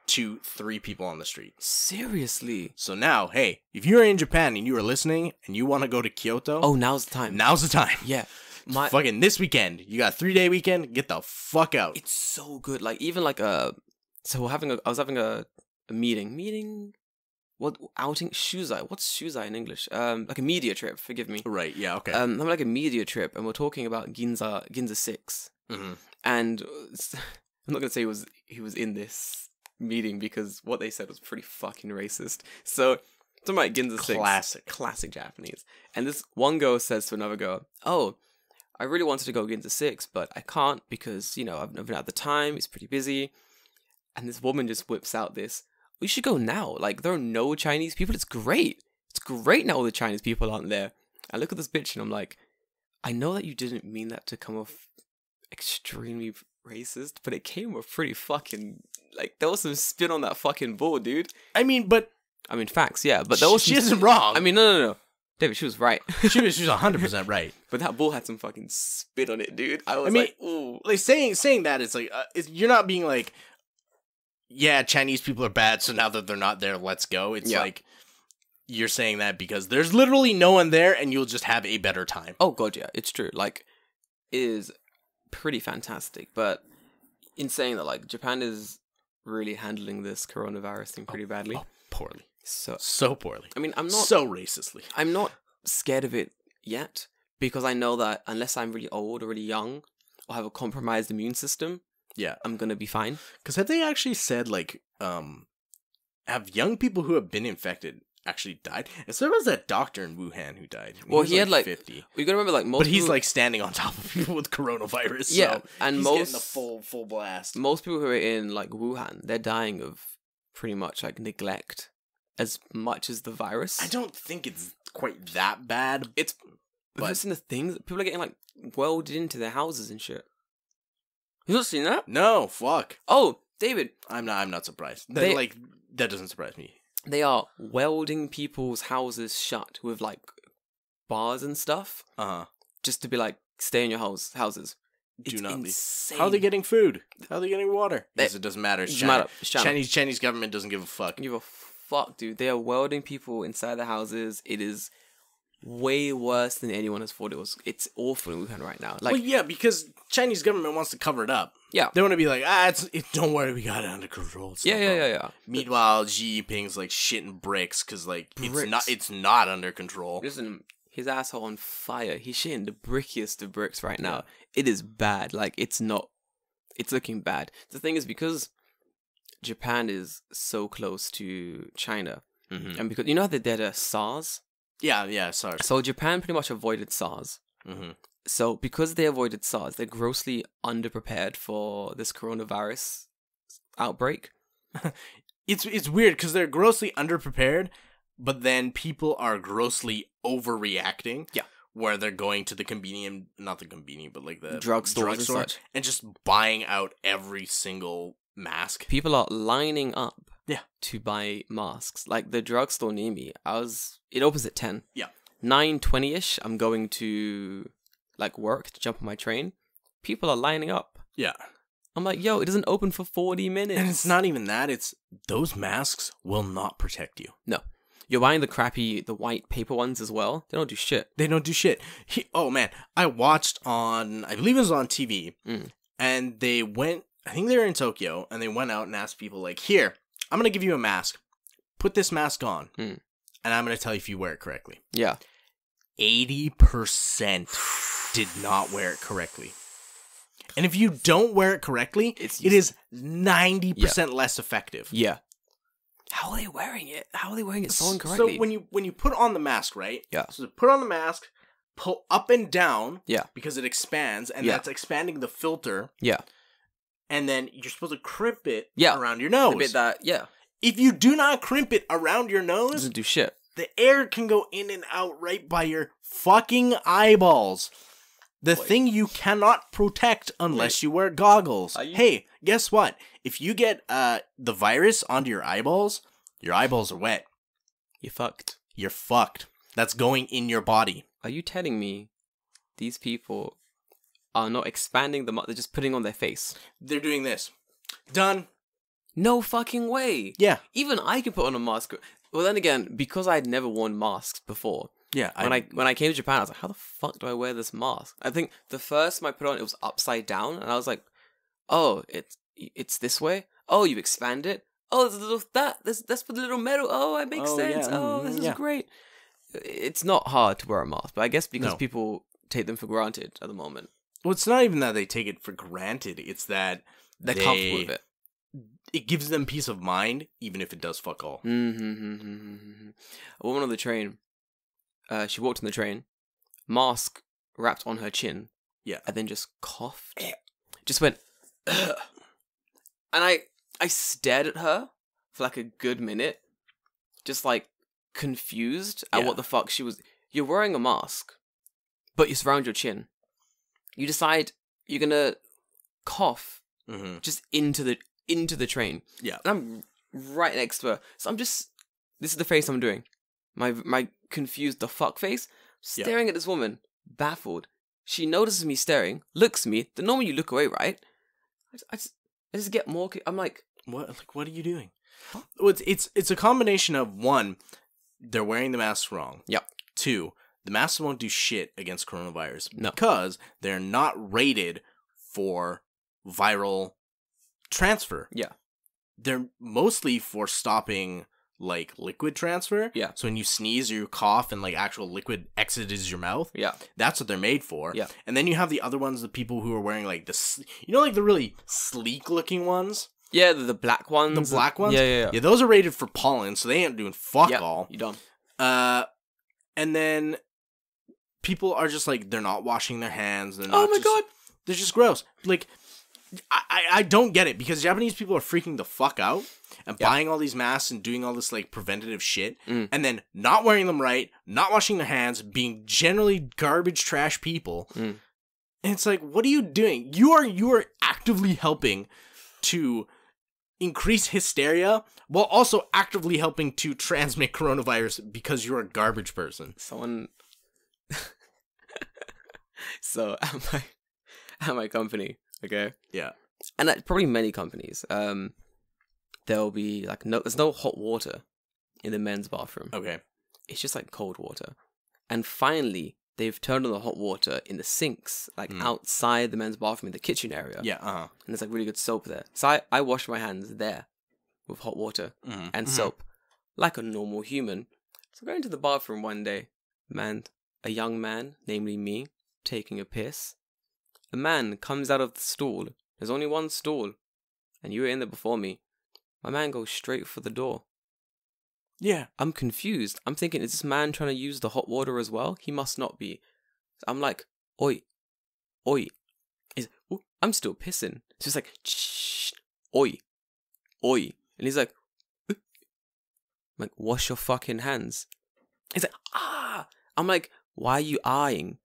to 3 people on the street. Seriously? So now, hey, if you're in Japan and you are listening and you want to go to Kyoto, Oh, now's the time. now's the time. Yeah. Fucking this weekend. You got a 3-day weekend. Get the fuck out. It's so good. Like, even like I was having a meeting. What outing? Shuzai. What's Shuzai in English? Like a media trip. Forgive me. Right. Yeah. Okay. I'm like a media trip, and we're talking about Ginza 6. Mm-hmm. And I'm not gonna say he was in this meeting because what they said was pretty fucking racist. So talking about Ginza 6, classic Japanese. And this one girl says to another girl, "Oh, I really wanted to go Ginza 6, but I can't because I've never had the time. It's pretty busy." And this woman just whips out this, "We should go now. Like, there are no Chinese people. It's great. It's great now all the Chinese people aren't there." I look at this bitch and I'm like, I know that you didn't mean that to come off extremely racist, but it came off pretty fucking... Like, there was some spin on that fucking bull, dude. I mean, facts, yeah. But there was she isn't wrong. I mean, no. David, she was right. she was 100% right. But that bull had some fucking spit on it, dude. I was like, ooh. Like, saying that, it's like, you're not being like, yeah, Chinese people are bad, so now that they're not there, let's go. It's like, you're saying that because there's literally no one there, and you'll just have a better time. Oh, God, yeah, it's true. Like, it is pretty fantastic. But in saying that, like, Japan is really handling this coronavirus thing pretty badly. Oh, poorly. So poorly. I mean, I'm not... So racistly. I'm not scared of it yet, because I know that unless I'm really old or really young, or have a compromised immune system, yeah, I'm gonna be fine. Because have they actually said, like, have young people who have been infected actually died? And so there was that doctor in Wuhan who died. Well, he had, like, 50. You gotta remember, like, most But he's, people... like, standing on top of people with coronavirus. Yeah, so and he's most... getting the full blast. Most people who are in, like, Wuhan, they're dying of pretty much, like, neglect as much as the virus. I don't think it's quite that bad. But have you seen the things? People are getting, like, welded into their houses and shit. You not seen that? No, fuck. Oh, David. I'm not surprised. That doesn't surprise me. They are welding people's houses shut with, like, bars and stuff. Uh-huh. Just to be like, stay in your houses. Do not insane. How are they getting food? How are they getting water? Because it doesn't matter. It's China. Chinese government doesn't give a fuck. Give a fuck, dude. They are welding people inside their houses. It is way worse than anyone has thought it was. It's awful in Wuhan right now. Like, well, yeah, because Chinese government wants to cover it up. Yeah. They want to be like, don't worry, we got it under control. Yeah. Meanwhile, Xi Jinping's like shitting bricks because like it's not under control. Listen, his asshole on fire. He's shitting the brickiest of bricks right now. It is bad. Like, it's looking bad. The thing is, because Japan is so close to China, and because you know how they did SARS. Yeah, SARS. So Japan pretty much avoided SARS. Mm-hmm. So because they avoided SARS, they're grossly underprepared for this coronavirus outbreak. It's weird because they're grossly underprepared, but then people are grossly overreacting. Yeah. Where they're going to the not the convenience, but like the drugstore and such, and just buying out every single mask. People are lining up. Yeah. To buy masks. Like, the drugstore near me, it opens at 10. Yeah. 9:20ish, I'm going to, like, work to jump on my train. People are lining up. Yeah. I'm like, yo, it doesn't open for 40 minutes. And it's not even that, it's those masks will not protect you. No. You're buying the white paper ones as well. They don't do shit. Oh, man. I watched I believe it was on TV, and they went, I think they were in Tokyo, and they went out and asked people, like, here, I'm going to give you a mask. Put this mask on, and I'm going to tell you if you wear it correctly. Yeah. 80% did not wear it correctly. And if you don't wear it correctly, it is 90% less effective. Yeah. How are they wearing it? How are they wearing it so incorrectly? So when you put on the mask, right? Yeah. So put on the mask, pull up and down. Yeah. Because it expands, and Yeah. that's expanding the filter. Yeah. And then you're supposed to crimp it Yeah. around your nose. The bit that, yeah. If you do not crimp it around your It nose, doesn't do shit. the air can go in and out right by your fucking eyeballs. The thing you cannot protect unless you wear goggles. Hey, guess what? If you get the virus onto your eyeballs are wet. You're fucked. You're fucked. That's going in your body. Are you telling me these people are not expanding the mask? They're just putting on their face. They're doing this. Done. No fucking way. Yeah. Even I can put on a mask. Well, then again, because I'd never worn masks before. Yeah. When I came to Japan, I was like, how the fuck do I wear this mask? I think the first time I put it on, it was upside down, and I was like, oh, it's this way. Oh, you expand it. Oh, there's a little that's for the little metal. Oh, it makes sense. Yeah. Oh, this is great. It's not hard to wear a mask, but I guess because people take them for granted at the moment. Well, it's not even that they take it for granted. It's that They're comfortable with it. It gives them peace of mind, even if it does fuck all. A woman on the train, she walked on the train, mask wrapped on her chin. Yeah. And then just coughed. Just went, ugh. And I stared at her for like a good minute, just like confused at what the fuck she was. You're wearing a mask, but it's around your chin. You decide you're gonna cough just into the train. Yeah. And I'm right next to her. So this is the face I'm doing. My confused the fuck face. Staring at this woman, baffled. She notices me staring, looks at me. The normal you look away, right? I just get more. I'm like, what? Like, what are you doing? Huh? Well, it's a combination of, one, they're wearing the masks wrong. Yep. Two, the masks won't do shit against coronavirus because they're not rated for viral transfer. Yeah. They're mostly for stopping like liquid transfer. Yeah. So when you sneeze or you cough and like actual liquid exits your mouth. Yeah. That's what they're made for. Yeah. And then you have the other ones, the people who are wearing like this, like the really sleek looking ones. Yeah, the black ones. The black ones? Yeah. Yeah, those are rated for pollen, so they ain't doing fuck all. You don't. And then people are just like, they're not washing their hands. They're not oh my god. They're just gross. Like, I don't get it, because Japanese people are freaking the fuck out and buying all these masks and doing all this like preventative shit and then not wearing them right, not washing their hands, being generally garbage trash people. And it's like, what are you doing? You are actively helping to increase hysteria while also actively helping to transmit coronavirus because you're a garbage person. Someone so at my company, okay? Yeah. And at probably many companies, there'll be like there's no hot water in the men's bathroom. Okay. It's just like cold water. And finally, they've turned on the hot water in the sinks, like outside the men's bathroom in the kitchen area. Yeah, And there's like really good soap there. So I wash my hands there with hot water and soap, like a normal human. So going to the bathroom one day, a young man, namely me, taking a piss. A man comes out of the stall. There's only one stall, and you were in there before me. My man goes straight for the door. Yeah. I'm confused. I'm thinking, is this man trying to use the hot water as well? He must not be. I'm like, oi. I'm still pissing. So it's like, shh, oi. And he's like, I'm like, wash your fucking hands. He's like, ah. I'm like, why are you eyeing?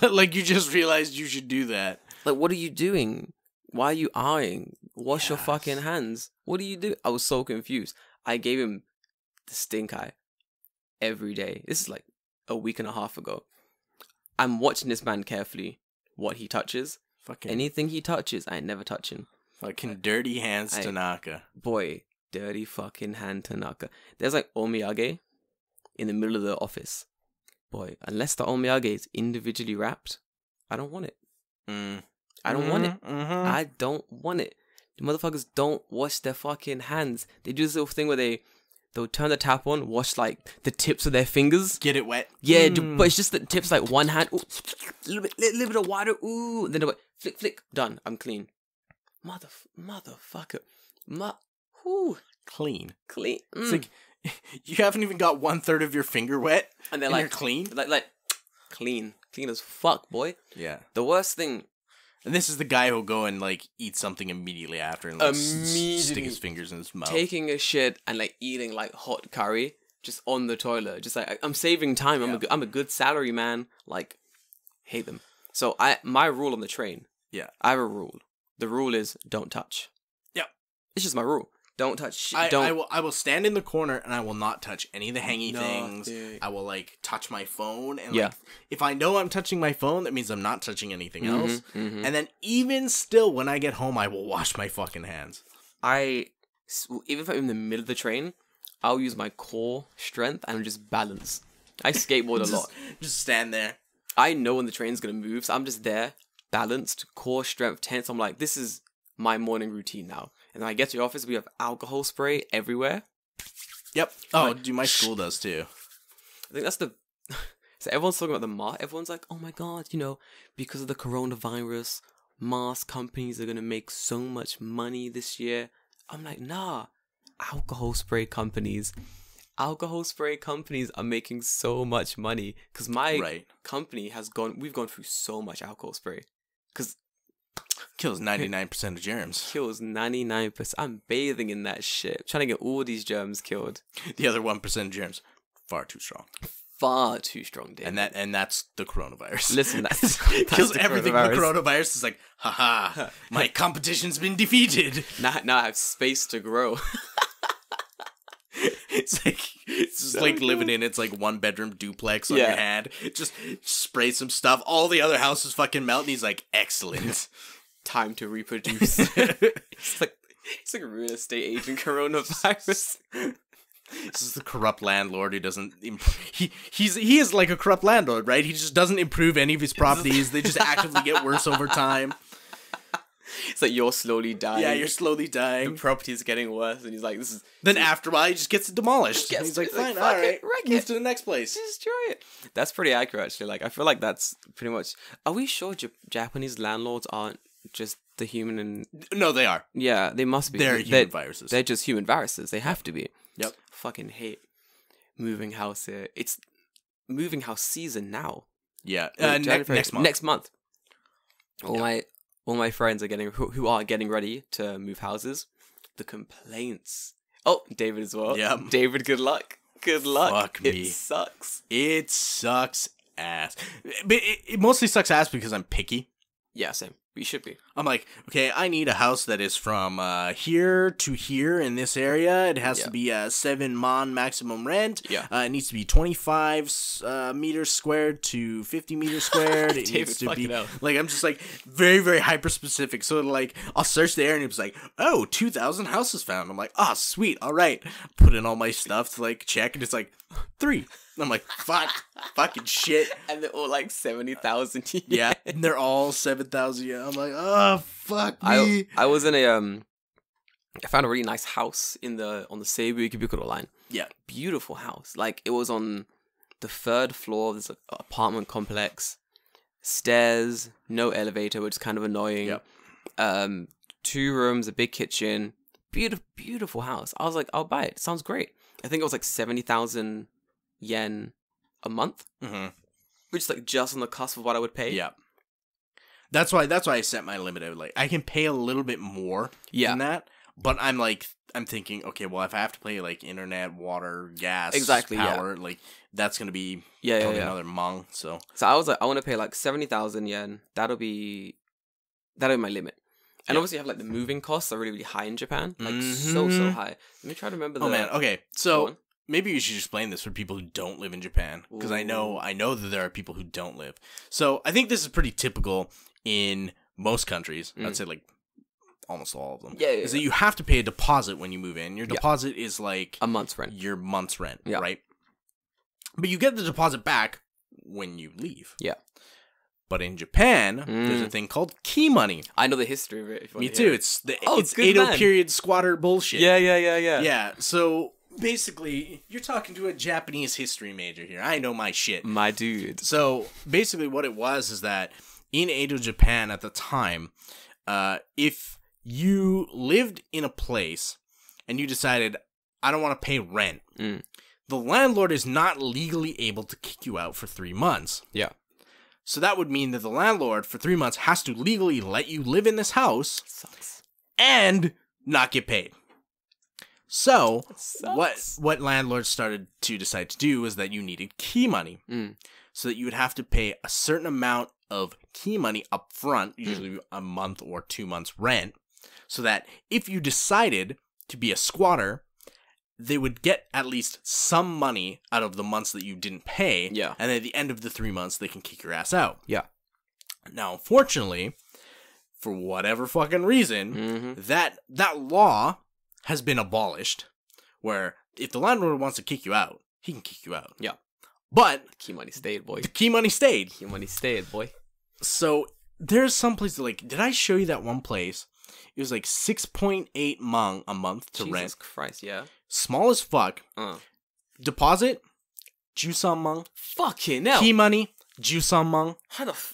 Like you just realized you should do that. Like, what are you doing? Why are you eyeing? Wash your fucking hands. What do you do? I was so confused. I gave him the stink eye every day. This is like a week and a half ago. I'm watching this man carefully. What he touches. Anything he touches, I ain't never touching. Fucking dirty hands Tanaka. Boy, dirty fucking hand Tanaka. There's like omiyage in the middle of the office. Boy, unless the omiyage is individually wrapped, I don't want it. I don't want it. I don't want it. The motherfuckers don't wash their fucking hands. They do this little thing where they'll turn the tap on, wash like the tips of their fingers. Get it wet. Yeah, but it's just the tips, like one hand, ooh, little bit of water, ooh, and then they'll flick, done. I'm clean. Motherfucker. Whoo. clean. Clean. It's like you haven't even got 1/3 of your finger wet, And they're and like you're clean. Like clean as fuck, boy. Yeah. The worst thing. And this is the guy who'll go and like eat something immediately after and like Immediately stick his fingers in his mouth. Taking a shit and like eating like hot curry just on the toilet. Just like I'm saving time. I'm a good salary man. Like hate them. So my rule on the train. Yeah. I have a rule. The rule is don't touch. Yep. It's just my rule. Don't touch shit. I will stand in the corner and I will not touch any of the hangy things. Dude. I will like touch my phone and Yeah. like if I know I'm touching my phone, that means I'm not touching anything else. And then even still, when I get home, I will wash my fucking hands. Even if I'm in the middle of the train, I'll use my core strength and just balance. I skateboard a lot. Just stand there. I know when the train's gonna move, so I'm just there, balanced, core strength, tense. I'm like, this is my morning routine now. And then I get to the office, we have alcohol spray everywhere. Yep. Oh, dude, my school does too. I think that's the... So everyone's talking about the mask. Everyone's like, oh my god, because of the coronavirus, mask companies are going to make so much money this year. I'm like, nah. Alcohol spray companies are making so much money. Because my company we've gone through so much alcohol spray. Because... Kills 99% of germs. Kills 99%. I'm bathing in that shit. Trying to get all these germs killed. The other 1% of germs, far too strong. Far too strong, David. And that's the coronavirus. Listen, that's kills everything. The coronavirus is like, haha, my competition's been defeated. Now I have space to grow. It's just like living in it's like 1-bedroom duplex on your hand. Just spray some stuff. All the other houses fucking melt. And he's like, excellent. Time to reproduce. It's like real estate agent coronavirus. This is the corrupt landlord who doesn't. He is like a corrupt landlord, right? He just doesn't improve any of his properties. They just actively get worse over time. It's like you're slowly dying. Yeah, you're slowly dying. The property's getting worse, and he's like, "This is." Then after a while, he just gets it demolished. He's like, "Fine, all right, move to the next place, destroy it." That's pretty accurate, actually. Like, I feel like that's pretty much. Are we sure Japanese landlords aren't just the human and? No, they are. Yeah, they must be. They're human viruses. They're just human viruses. They have to be. Yep. Fucking hate moving house here. It's moving house season now. Yeah, next month. Next month. All my friends are who are getting ready to move houses. The complaints. Oh, David as well. Yeah. David, good luck. Good luck. Fuck me. It sucks. It sucks ass. But it mostly sucks ass because I'm picky. Yeah, same. You should be. I'm like, okay, I need a house that is from here to here in this area. It has to be 7 mon maximum rent. Yeah. It needs to be 25 meters squared to 50 meters squared. It needs to be like, I'm just like very, very hyper specific. So like, I'll search the area and it's like, oh, 2,000 houses found. I'm like, oh, sweet. All right. Put in all my stuff to like check, and it's like 3. And I'm like, fuck, fucking shit. And they're all like 70,000. Yeah, and they're all 7,000. Yeah, I'm like, oh, fuck me. I was in I found a really nice house on the Seibu Ikebukuro line. Yeah. Beautiful house. Like, it was on the 3rd floor of this apartment complex. Stairs, no elevator, which is kind of annoying. Yep. 2 rooms, a big kitchen. Beautiful house. I was like, I'll buy it. Sounds great. I think it was like 70,000 yen a month, which is like just on the cusp of what I would pay. Yeah, that's why I set my limit out. Like, I can pay a little bit more than that, but I'm thinking, okay, well, if I have to pay like internet, water, gas, power, like that's gonna be another mong. So I was like, I want to pay like 70,000 yen. That'll be my limit. And obviously, you have like the moving costs are really, really high in Japan, like so high. Let me try to remember. Oh man, okay, so. Maybe you should explain this for people who don't live in Japan, because I know that there are people who don't live. So I think this is pretty typical in most countries. I'd say like almost all of them. Yeah. Is that you have to pay a deposit when you move in. Your deposit is like a month's rent. Your month's rent, right? But you get the deposit back when you leave. Yeah. But in Japan, there's a thing called key money. I know the history of it. Me too. It's Edo period squatter bullshit. Yeah. Yeah. So. Basically, you're talking to a Japanese history major here. I know my shit. My dude. So, basically what it was is that in Edo, Japan at the time, if you lived in a place and you decided, I don't want to pay rent, the landlord is not legally able to kick you out for 3 months. Yeah. So that would mean that the landlord for 3 months has to legally let you live in this house. Sucks. And not get paid. So what landlords started to decide to do was that you needed key money. So that you would have to pay a certain amount of key money up front, usually a month or 2 months rent, so that if you decided to be a squatter, they would get at least some money out of the months that you didn't pay. Yeah. And at the end of the 3 months, they can kick your ass out. Yeah. Now, unfortunately, for whatever fucking reason, that law has been abolished, where if the landlord wants to kick you out, he can kick you out. Yeah. But key money stayed, boy. the key money stayed. Key money stayed, boy. So there's some places like, did I show you that one place? It was like 6.8 Hmong a month to rent. Jesus Christ, yeah. Small as fuck. Deposit, Jusan Hmong. Fucking hell. Key money, Jusan Hmong.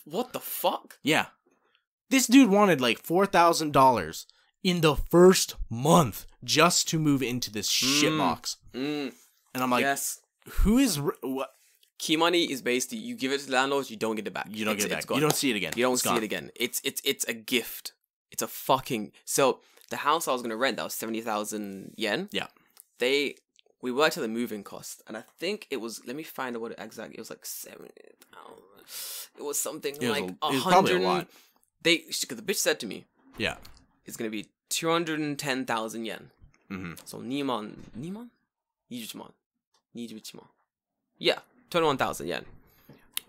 What the fuck? Yeah. This dude wanted like $4,000 in the first month just to move into this shitbox. And I'm like, yes. Who is... what? Key money is basically, you give it to the landlords, you don't get it back. You don't get it back. You don't see it again. You don't see it again. It's a gift. It's a fucking... So, the house I was going to rent, that was 70,000 yen. Yeah. We worked out the moving cost, and I think it was... Let me find out what exactly... It was like 70,000. It was something like 100... It was probably a lot. Because the bitch said to me... Yeah. It's going to be 210,000 yen. So, Niman... 21? Yeah. 21,000 yen.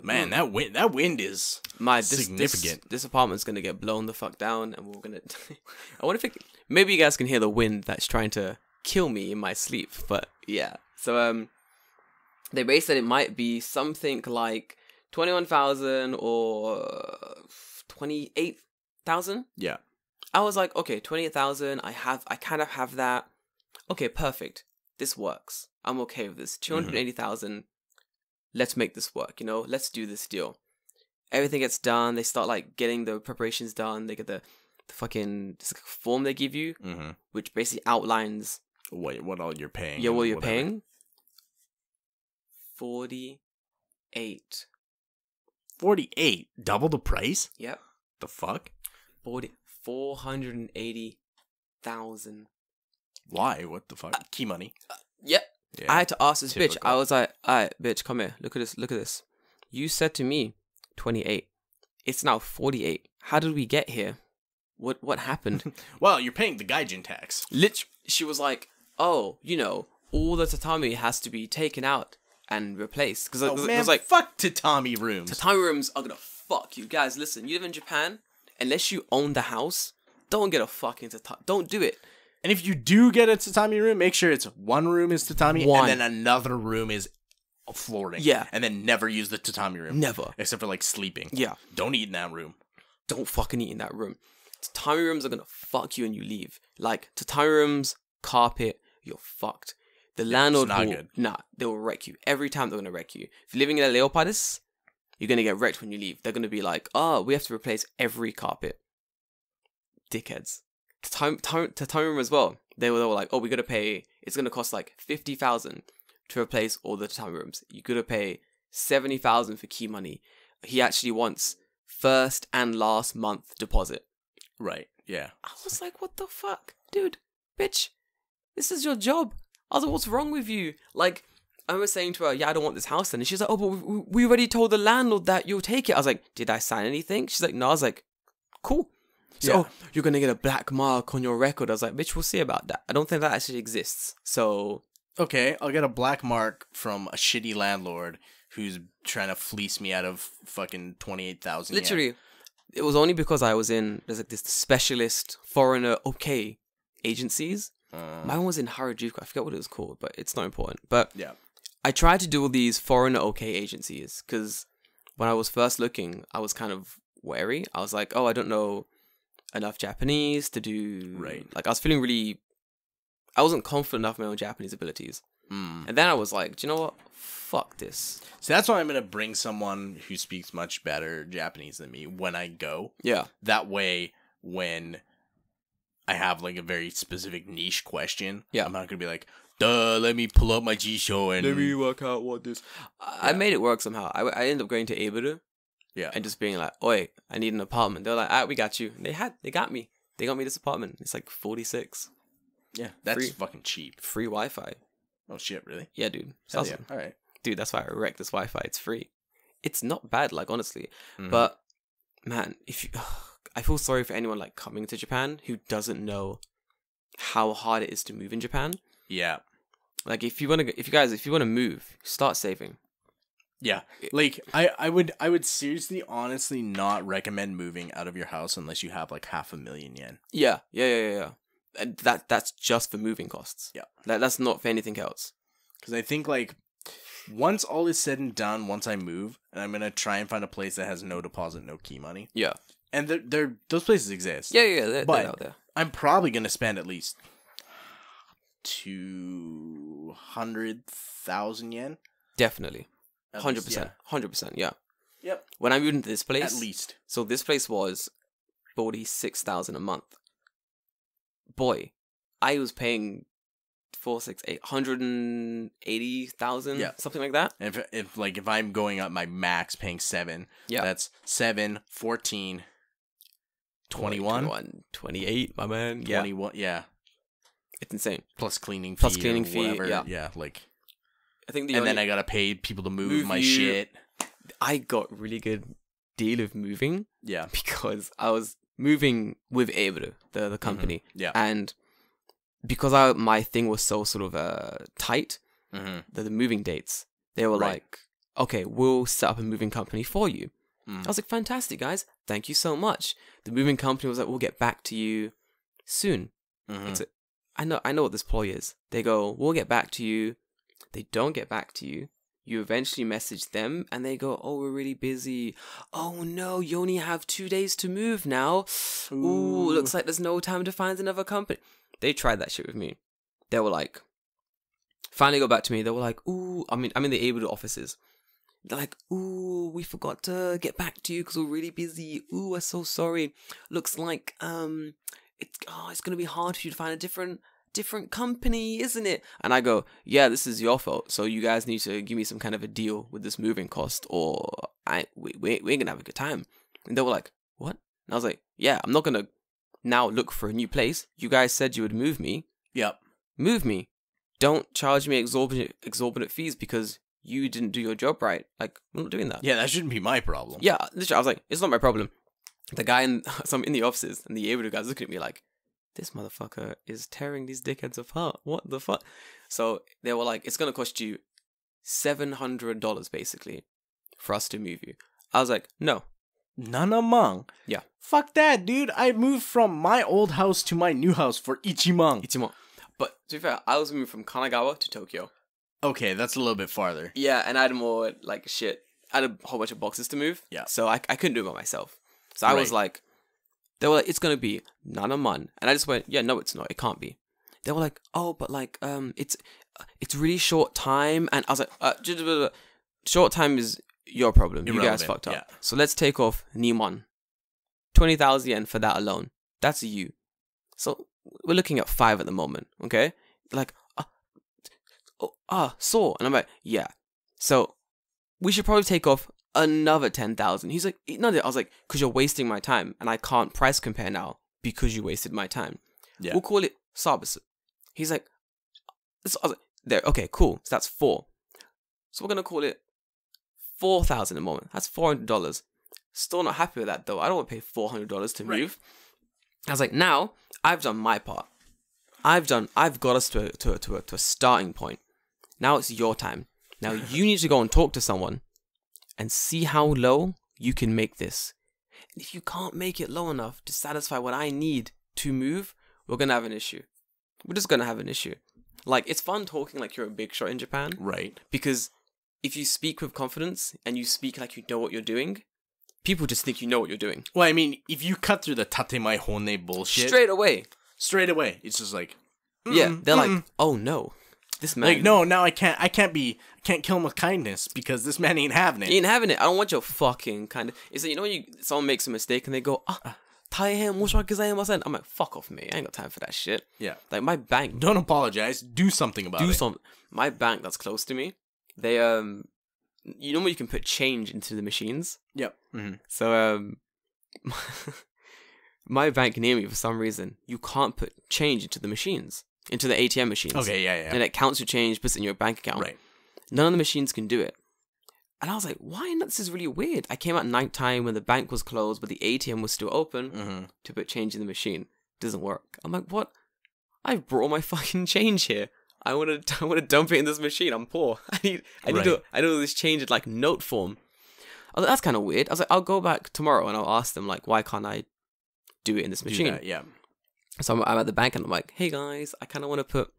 Man, that wind is significant. This apartment's gonna get blown the fuck down, and we're gonna... I wonder if maybe you guys can hear the wind that's trying to kill me in my sleep, but yeah. So, they based that it might be something like 21,000 or 28,000. Yeah. I was like, okay, 28,000, I kind of have that. Okay, perfect. This works. I'm okay with this. 280,000. Let's make this work, let's do this deal. Everything gets done. They start like getting the preparations done. They get the fucking form they give you, which basically outlines what all you're paying. Yeah, what you're paying. 48. 48? Double the price? Yep. The fuck? 480,000. Why? What the fuck? Key money. Yep. Yeah, I had to ask this bitch. I was like, alright, bitch, come here. Look at this. You said to me 28. It's now 48. How did we get here? What happened? Well, you're paying the gaijin tax. She was like, oh, all the tatami has to be taken out and replaced. Because it was like, fuck tatami rooms. Tatami rooms are gonna fuck you. Guys, listen, you live in Japan, unless you own the house, don't get a fucking tatami. Don't do it. And if you do get a tatami room, make sure it's one room is tatami and then another room is flooring. Yeah. And then never use the tatami room. Never. Except for like sleeping. Yeah. Don't eat in that room. Don't fucking eat in that room. Tatami rooms are gonna fuck you when you leave. Like, tatami rooms, carpet, you're fucked. The landlord will... Nah, they will wreck you. Every time they're gonna wreck you. If you're living in a Leopardes, you're gonna get wrecked when you leave. They're gonna be like, oh, we have to replace every carpet. Dickheads. Tatami room as well. They were like, oh, we gotta pay. It's gonna cost like 50,000 to replace all the tatami rooms. You gotta pay 70,000 for key money. He actually wants first and last month deposit. Right. Yeah. I was like, what the fuck, dude, bitch, this is your job. I was like, what's wrong with you? Like, I was saying to her, yeah, I don't want this house then. And she's like, oh, but we already told the landlord that you'll take it. I was like, did I sign anything? She's like, no. I was like, cool. So, oh, you're going to get a black mark on your record. I was like, bitch, we'll see about that. I don't think that actually exists. So... Okay, I'll get a black mark from a shitty landlord who's trying to fleece me out of fucking 28,000 yen. Literally. It was only because I was in, there's like this specialist foreigner agencies. Mine was in Harajuku. I forget what it was called, but it's not important. But yeah, I tried to do all these foreigner agencies because when I was first looking, I was kind of wary. I was like, oh, I don't know enough Japanese to do... Right. Like, I was feeling really... I wasn't confident enough in my own Japanese abilities. And then I was like, do you know what? Fuck this. So that's why I'm going to bring someone who speaks much better Japanese than me when I go. Yeah. That way, when I have like a very specific niche question. Yeah. I'm not gonna be like, duh, let me pull up my G-Show and Let me work out what this. I made it work somehow. I ended up going to Abudu. Yeah. And just being like, oi, I need an apartment. They're like, alright, we got you. And they got me. They got me this apartment. It's like 46. Yeah. That's Free. fucking cheap. Free Wi-Fi. Oh shit, really? Yeah, dude. It's Hell awesome. yeah. All right. Dude, that's why I wrecked this Wi-Fi. It's free. It's not bad, like, honestly. Mhm. But, man, if you... I feel sorry for anyone, like, coming to Japan who doesn't know how hard it is to move in Japan. Yeah. Like, if you want to move, start saving. Yeah. Like I would seriously honestly not recommend moving out of your house unless you have like 500,000 yen. Yeah. And that's just for moving costs. Yeah. That's not for anything else. Cuz I think like once all is said and done, once I move, and I'm going to try and find a place that has no deposit, no key money. Yeah. And those places exist. Yeah, they're But out there. I'm probably going to spend at least 200,000 yen. Definitely. At 100%. least, yeah. 100%, yeah. Yep. When I moved into this place, At least. so this place was 46,000 a month. Boy, I was paying 180,000, Yeah. something like that. And if I'm going up my max paying 7, Yeah. that's 7, 14, 21, 28, my man. Yeah. 21, yeah. It's insane. Plus cleaning fee. Plus cleaning fee, whatever. yeah. Like, I think then I gotta pay people to move my you. shit. I got a really good deal of moving Yeah. because I was moving with Abudu, the company. Yeah. And because my thing was so sort of tight, the moving dates, they were Right. like, okay, we'll set up a moving company for you. Mm. I was like, fantastic, guys. Thank you so much. The moving company was like, we'll get back to you soon. It's a, I know what this ploy is. They go, we'll get back to you. They don't get back to you. You eventually message them and they go, oh, we're really busy. Oh no, you only have 2 days to move now. Ooh, looks like there's no time to find another company. They tried that shit with me. They were like, finally got back to me. They were like, ooh, I'm in the Able offices. They're like, ooh, we forgot to get back to you because we're really busy. Ooh, we're so sorry. Looks like it's gonna be hard for you to find a different company, isn't it? And I go, yeah, this is your fault. So you guys need to give me some kind of a deal with this moving cost, or we ain't gonna have a good time. And they were like, what? And I was like, yeah, I'm not gonna now look for a new place. You guys said you would move me. Yep. Move me. Don't charge me exorbitant fees because you didn't do your job right. Like, I'm not doing that. Yeah, that shouldn't be my problem. Yeah, literally, I was like, it's not my problem. The guy in the offices and the Able guys looking at me like, this motherfucker is tearing these dickheads apart. What the fuck? So they were like, it's gonna cost you $700 basically for us to move you. I was like, no. None among. Yeah. Fuck that, dude. I moved from my old house to my new house for Ichimon. But to be fair, I was moving from Kanagawa to Tokyo. Okay, that's a little bit farther. Yeah, and I had more like shit. I had a whole bunch of boxes to move. Yeah. So I couldn't do it by myself. So I was like, they were like, it's gonna be Nanaman. And I just went, yeah, no, it's not. It can't be. They were like, oh, but like, it's really short time. And I was like, short time is your problem. Irrelevant. You guys fucked up. Yeah. So let's take off Nimon. 20,000 yen for that alone. That's you. So we're looking at 5 at the moment. Okay. Like, so. And I'm like, yeah. So we should probably take off another 10,000. He's like, no, I was like, because you're wasting my time and I can't price compare now because you wasted my time. Yeah. We'll call it Sabisu. He's like, I was like, there, okay, cool. So that's 4. So we're going to call it 4,000 a moment. That's $400. Still not happy with that though. I don't want to pay $400 to move. I was like, now I've done my part. I've got us to a starting point. Now it's your time. Now you need to go and talk to someone and see how low you can make this. And if you can't make it low enough to satisfy what I need to move, we're going to have an issue. We're just going to have an issue. Like, it's fun talking like you're a big shot in Japan. Right. Because if you speak with confidence and you speak like you know what you're doing, people just think you know what you're doing. Well, I mean, if you cut through the Tatemai Hone bullshit. Straight away. It's just like. Yeah, they're like, oh no. This man. Like, no, now I can't kill him with kindness because this man ain't having it. He ain't having it. I don't want your fucking kind of. It's like, you know when someone makes a mistake and they go, Taihen moshwake gozaimasen. I'm like, fuck off, mate. I ain't got time for that shit. Yeah. Like, my bank. Don't apologize. Do something about it. Do something. My bank that's close to me, they, you know when you can put change into the machines? Yep. Mm-hmm. So, my bank near me, for some reason, you can't put change into the machines, into the ATM machines. Okay, yeah. And it counts your change, puts it in your bank account. Right. None of the machines can do it. And I was like, why not? This is really weird. I came at nighttime when the bank was closed, but the ATM was still open to put change in the machine. It doesn't work. I'm like, what? I've brought all my fucking change here. I want to dump it in this machine. I'm poor. I need this change in like note form. I was like, that's kind of weird. I was like, I'll go back tomorrow and I'll ask them like, why can't I do it in this machine? Yeah. So I'm at the bank and I'm like, hey guys, I kind of want to put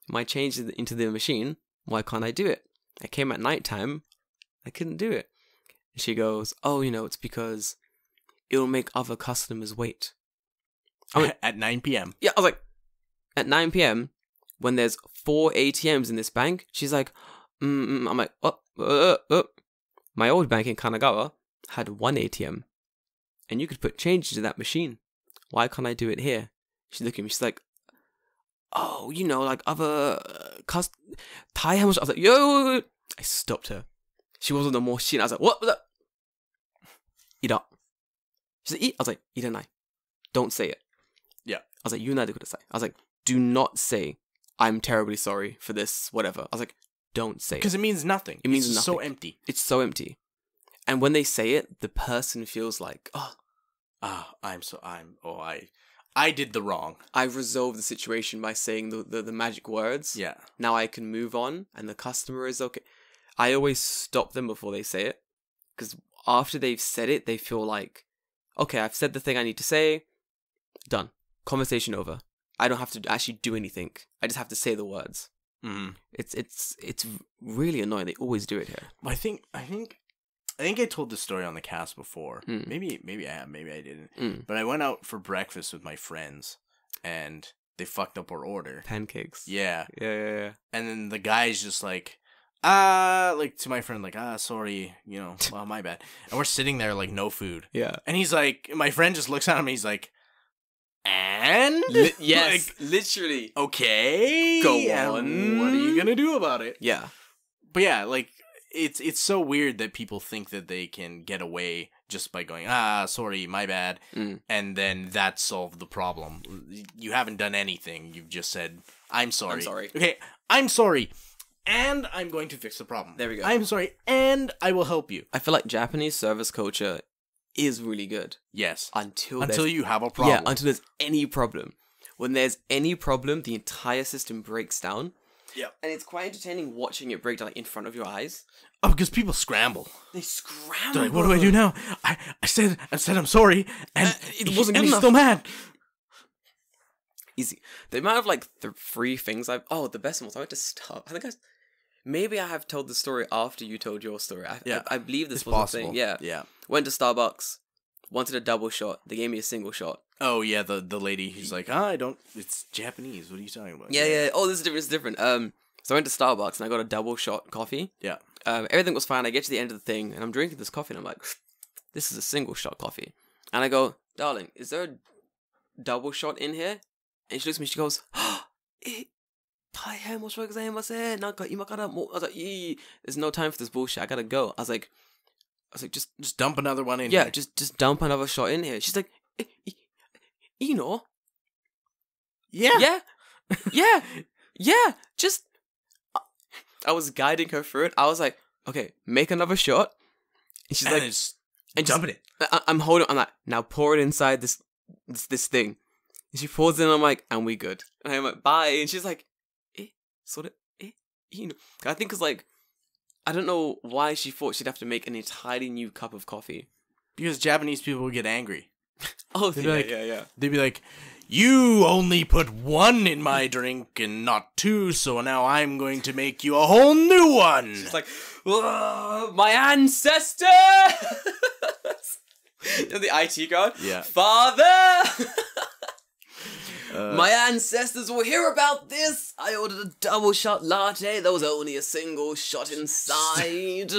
my change into the machine. Why can't I do it? I came at nighttime. I couldn't do it. And she goes, oh, it's because it'll make other customers wait. I mean, at 9 p.m. Yeah, I was like, at 9 p.m., when there's 4 ATMs in this bank, she's like, I'm like, My old bank in Kanagawa had 1 ATM, and you could put change into that machine. Why can't I do it here? She's looking at me, she's like, oh, like other Thai. I was like, yo. I stopped her. She was on the machine. I was like, what was that? Ida. She's like, I was like, Iranai. Don't say it. Yeah. I was like, yunai de kudasai. I was like, do not say, I'm terribly sorry for this, whatever. I was like, don't say it. Because it means nothing. It means it's nothing. so empty. It's so empty. And when they say it, the person feels like, I did the wrong. I've resolved the situation by saying the magic words. Yeah. Now I can move on and the customer is okay. I always stop them before they say it. Because after they've said it, they feel like, okay, I've said the thing I need to say. Done. Conversation over. I don't have to actually do anything. I just have to say the words. Mm-hmm. It's really annoying. They always do it here. I think I told this story on the cast before. Maybe I have, maybe I didn't. But I went out for breakfast with my friends, and they fucked up our order. Pancakes. Yeah. Yeah. And then the guy's just like to my friend, like, sorry, well, my bad. And we're sitting there like no food. Yeah. And he's like, my friend just looks at him. He's like, and yes, like, literally. Okay, go on. What are you gonna do about it? Yeah. But yeah, like it's so weird that people think that they can get away just by going, sorry, my bad, and then that solved the problem. You haven't done anything. You've just said, I'm sorry. I'm sorry. Okay, I'm sorry, and I'm going to fix the problem. There we go. I'm sorry, and I will help you. I feel like Japanese service culture is really good. Yes. Until you have a problem. Yeah, until there's any problem. When there's any problem, the entire system breaks down. Yeah. And it's quite entertaining watching it break down like, in front of your eyes. Oh, because people scramble. They scramble. They're like, what do I do now? I said I'm sorry, and it wasn't good he's enough. still mad. Easy. The amount of like the 3 things the best one was I went to Starbucks. Maybe I have told the story after you told your story. I believe this was possible. a thing. Yeah. Yeah. Went to Starbucks, wanted a double shot. They gave me a single shot. Oh yeah, the lady who's like, I don't. It's Japanese. What are you talking about? Yeah. Oh, this is different. It's different. So I went to Starbucks and I got a double shot coffee. Yeah. Everything was fine. I get to the end of the thing and I'm drinking this coffee and I'm like, this is a single shot coffee. And I go, darling, is there a double shot in here? And she looks at me. She goes, I was like, there's no time for this bullshit. I gotta go. I was like, just dump another one in. Yeah, here. just dump another shot in here. She's like, Yeah. Just. I was guiding her through it. I was like, okay, make another shot. And she's like, and dumping it. I'm holding. I'm like, now pour it inside this thing. And she pours it. And I'm like, and we good. And I'm like, bye. And she's like, I think it's like, I don't know why she thought she'd have to make an entirely new cup of coffee. Because Japanese people would get angry. Oh, they'd be like, yeah. They'd be like, you only put 1 in my drink and not 2, so now I'm going to make you a whole new one. She's like, my ancestors! The IT guard. Yeah. Father! My ancestors will hear about this. I ordered a double shot latte. There was only a single shot inside.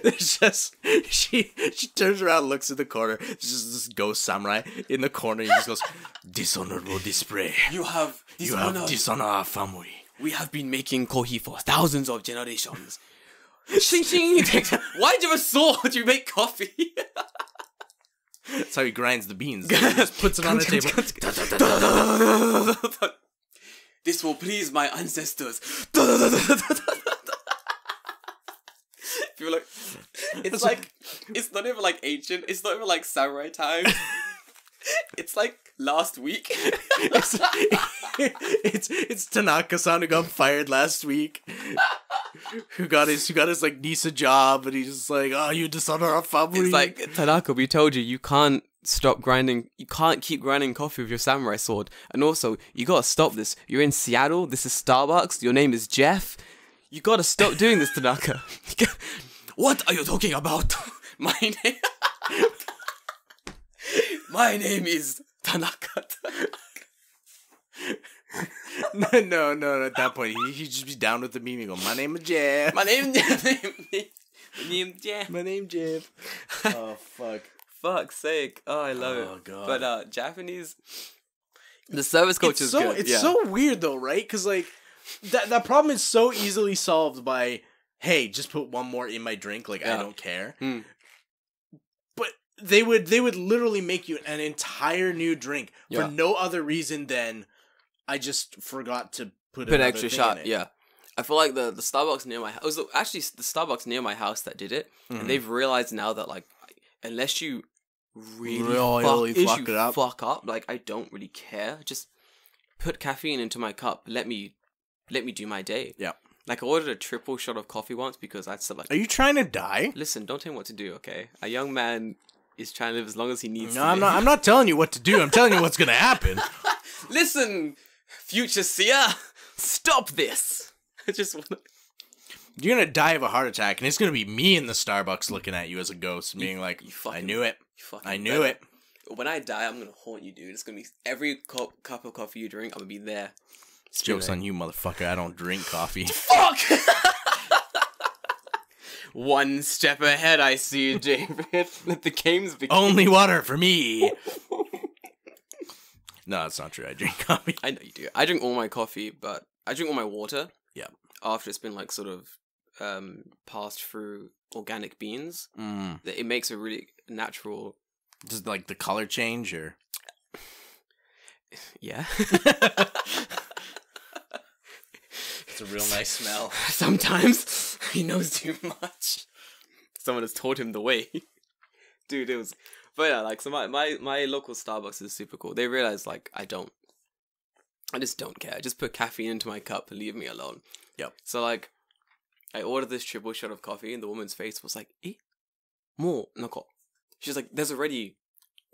There's just she turns around, looks in the corner. There's just this ghost samurai in the corner. He just goes, "Dishonorable display. You have Dishonor our family." We have been making kohi for thousands of generations. Shing shing. Why do you have a sword? You make coffee. That's how he grinds the beans. He just puts it on the table. This will please my ancestors. People like, it's not even like ancient. It's not even like samurai time. It's like last week. it's Tanaka-san who got fired last week. Who got his like Nisa job, and he's just like, "Oh, you dishonor our family." It's like, Tanaka, we told you can't stop grinding. You can't keep grinding coffee with your samurai sword. And also, you gotta stop this. You're in Seattle. This is Starbucks. Your name is Jeff. You gotta stop doing this, Tanaka. What are you talking about? My name is Tanaka. No. At that point, he'd just be down with the meme. He go, "My name is Jeff. My name Jeff. My name Jeff." Oh fuck. Fuck's sake. Oh, I love it. Oh god. But Japanese, the service culture is good. It's so weird though, right? Because like that problem is so easily solved by, hey, just put one more in my drink. Like I don't care. But they would literally make you an entire new drink for no other reason than I just forgot to put an extra shot. in it. Yeah, I feel like the Starbucks near my house. It was actually the Starbucks near my house that did it, and they've realized now that like unless you really fuck up, like I don't really care. Just put caffeine into my cup. Let me do my day. Yeah. Like I ordered a triple shot of coffee once because I said like, "Are you trying to die?" Listen, don't tell me what to do, okay? A young man is trying to live as long as he needs to. No, I'm not telling you what to do. I'm telling you what's gonna happen. Listen, future seer, stop this. I just want to... You're gonna die of a heart attack, and it's gonna be me in the Starbucks looking at you as a ghost, being like, "I knew it. I knew it." When I die, I'm gonna haunt you, dude. It's gonna be every cup of coffee you drink. I'm gonna be there. Joke's on you, motherfucker. I don't drink coffee. Fuck! One step ahead, I see, David. Let the games begin. Only water for me. No, it's not true. I drink coffee. I know you do. I drink all my coffee, but I drink all my water. Yeah. After it's been like sort of passed through organic beans. It makes a really natural... Does like the color change or... Yeah. It's a real nice smell. Sometimes he knows too much. Someone has taught him the way. Dude, it was... But yeah, like, so my local Starbucks is super cool. They realize, like, I just don't care. I just put caffeine into my cup and leave me alone. Yep. So, like, I ordered this triple shot of coffee and the woman's face was like, more, nako. She's like, there's already...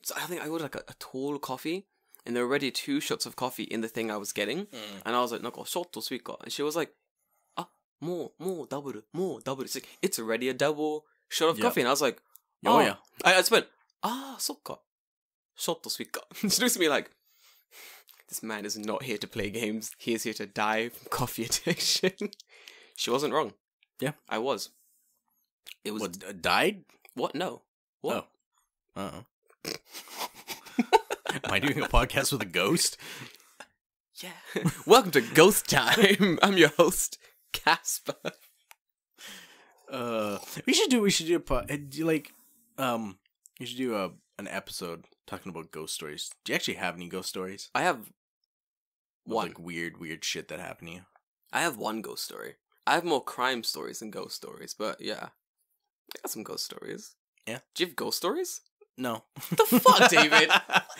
So I think I ordered, like, a tall coffee. And there were already 2 shots of coffee in the thing I was getting. And I was like, nako, shotto suika. And she was like, more double. It's already a double shot of coffee. And I was like, oh yeah. I just went, sokka. Shotto suika. She looks at me like, this man is not here to play games. He is here to die from coffee addiction. She wasn't wrong. Yeah. I was. It was... What, died? What? No. What? Oh. Uh-oh. Am I doing a podcast with a ghost? Yeah. Welcome to Ghost Time. I'm your host, Casper. We should do an episode talking about ghost stories. Do you actually have any ghost stories? I have one. Like weird shit that happened to you. I have one ghost story. I have more crime stories than ghost stories, but yeah. I got some ghost stories. Yeah. Do you have ghost stories? No. The fuck, David?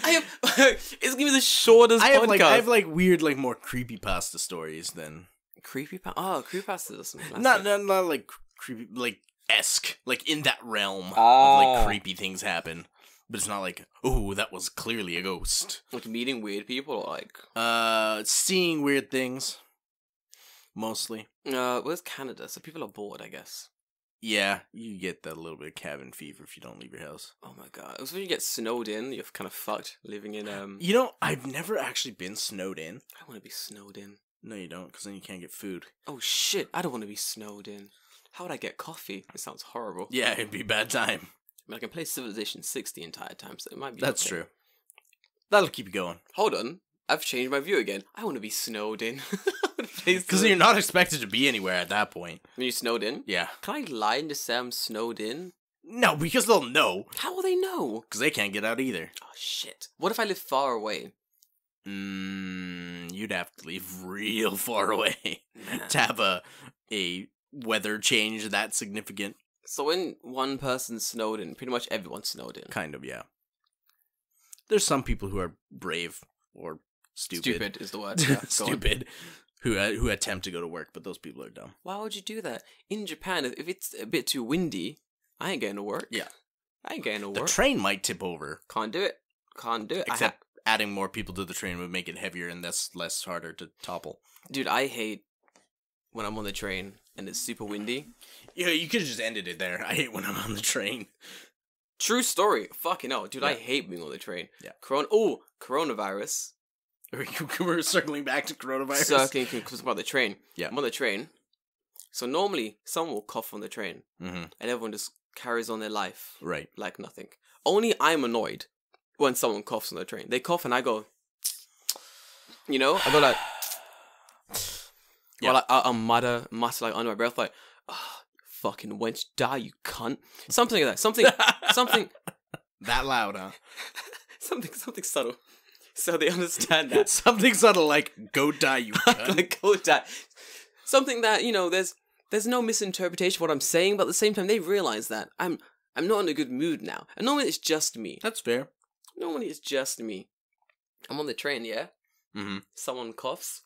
It's gonna be the shortest podcast. I have like weird, like more creepypasta stories than creepypasta. Not like creepy, like esque, like in that realm of like creepy things happen. But it's not like, oh, that was clearly a ghost. Like meeting weird people, or like seeing weird things, mostly. Where's Canada? So people are bored, I guess. Yeah, you get that little bit of cabin fever if you don't leave your house. Oh my god. Also, when you get snowed in, you're kind of fucked living in... You know, I've never actually been snowed in. I want to be snowed in. No, you don't, because then you can't get food. Oh shit, I don't want to be snowed in. How would I get coffee? It sounds horrible. Yeah, it'd be a bad time. I mean, I can play Civilization 6 the entire time, so it might be. That's okay. true. That'll keep you going. Hold on. I've changed my view again. I want to be snowed in. Because you're not expected to be anywhere at that point. When you snowed in? Yeah. Can I lie and just say I'm snowed in? No, because they'll know. How will they know? Because they can't get out either. Oh, shit. What if I live far away? You'd have to leave real far away to have a weather change that significant. So when one person's snowed in, pretty much everyone's snowed in. Kind of, yeah. There's some people who are brave or stupid. Stupid is the word. Yeah, stupid. Who attempt to go to work, but those people are dumb. Why would you do that? In Japan, if it's a bit too windy, I ain't going to work. Yeah. I ain't going to work. The train might tip over. Can't do it. Can't do it. Except adding more people to the train would make it heavier and that's less harder to topple. Dude, I hate when I'm on the train and it's super windy. Yeah, you could have just ended it there. I hate when I'm on the train. True story. Fucking hell. Dude, Yeah. I hate being on the train. Yeah. Coronavirus. We're circling back to coronavirus. Circling because about the train. Yeah. I'm on the train. So normally, someone will cough on the train. Mm-hmm. And everyone just carries on their life. Right. Like nothing. Only I'm annoyed when someone coughs on the train. They cough and I go... You know? I go like... Yeah. Or like, I'll mutter like under my breath like... Oh, fucking wench, die, you cunt. Something like that. Something... That loud, huh? something subtle. So they understand that. Something subtle like, go die, you cunt. Like, go die. Something that, you know, there's no misinterpretation of what I'm saying, but at the same time, they realize that I'm not in a good mood now. And normally it's just me. That's fair. Normally it's just me. I'm on the train, yeah? Mm-hmm. Someone coughs.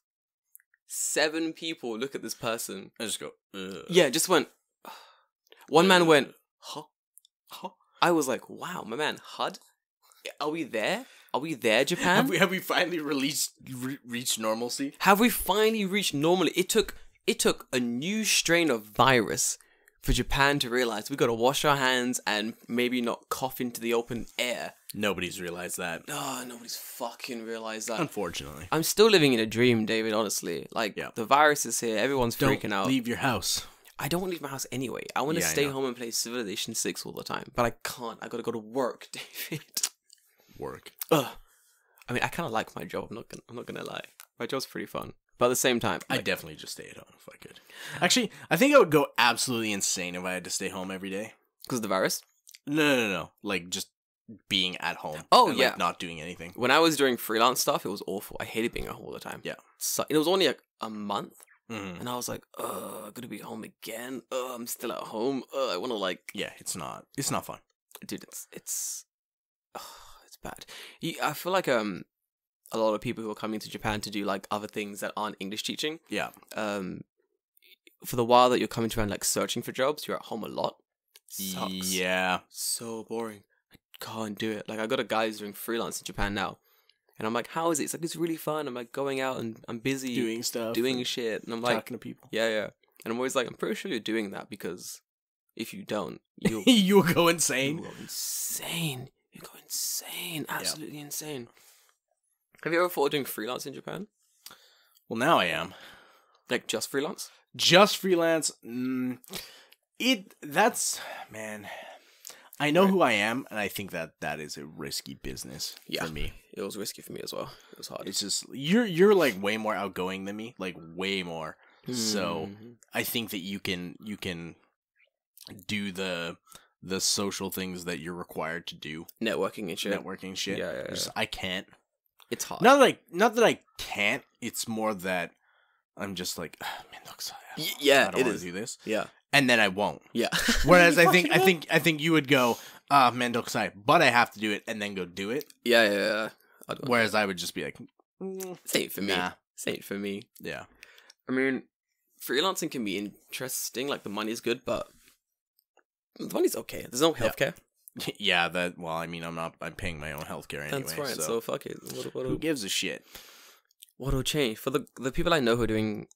7 people look at this person. I just go, ugh. Yeah, just went. One man went, huh? Huh? I was like, wow, my man, HUD? Are we there? Are we there, Japan? Have we finally reached normalcy? Have we finally reached normality? It took a new strain of virus for Japan to realize we gotta wash our hands and maybe not cough into the open air. Nobody's realized that. Oh, nobody's fucking realized that. Unfortunately. I'm still living in a dream, David, honestly. Like, Yeah. the virus is here, everyone's freaking out. Don't leave your house. I don't want to leave my house anyway. I want to Yeah, I stay know. home and play Civilization 6 all the time. But I can't. I gotta go to work, David. Work. Ugh. I mean, I kind of like my job. I'm not gonna lie. My job's pretty fun. But at the same time, I'd definitely just stay at home if I could. Actually, I think I would go absolutely insane if I had to stay home every day. because of the virus. No. Like, just being at home. Oh, and, yeah. Like, not doing anything. When I was doing freelance stuff, it was awful. I hated being at home all the time. Yeah. So, it was only like a month, Mm-hmm. and I was like, I'm gonna be home again. I'm still at home. I want to like, Yeah, it's not fun. dude, it's bad. I feel like a lot of people who are coming to Japan to do like other things that aren't English teaching. Yeah. For the while that you're coming to Japan, like searching for jobs, you're at home a lot. Sucks. Yeah. So boring. I can't do it. Like, I got a guy who's doing freelance in Japan now. And I'm like, how is it? It's like, it's really fun. I'm like going out and I'm busy Doing stuff. doing shit. And I'm like, talking to people. yeah. And I'm always like, I'm pretty sure you're doing that because if you don't, you'll, You'll go insane. you'll go insane. You go insane. Absolutely insane. Have you ever thought of doing freelance in Japan? Well, now I am. Like, just freelance? Just freelance. Man. I know who I am, and I think that is a risky business for me. It was risky for me as well. It was hard. It's just you're like way more outgoing than me, like way more. So I think that you can do the social things that you're required to do. Networking and shit. Networking shit. Yeah. Just, I can't. It's hard. Not that I can't. It's more that I'm just like, man, looks. Yeah, I don't it want is. to do this. Yeah. And then I won't. Yeah. Whereas I think you would go, Mendokusai, but I have to do it and then go do it. Yeah. Whereas I would just be like, Same for me. Nah. Same for me. Yeah. I mean, freelancing can be interesting. Like, the money's good, but the money's okay. There's no healthcare. Yeah, I'm paying my own healthcare anyway. That's right. So, So fuck it. who gives a shit? What'll change for the people I know who are doing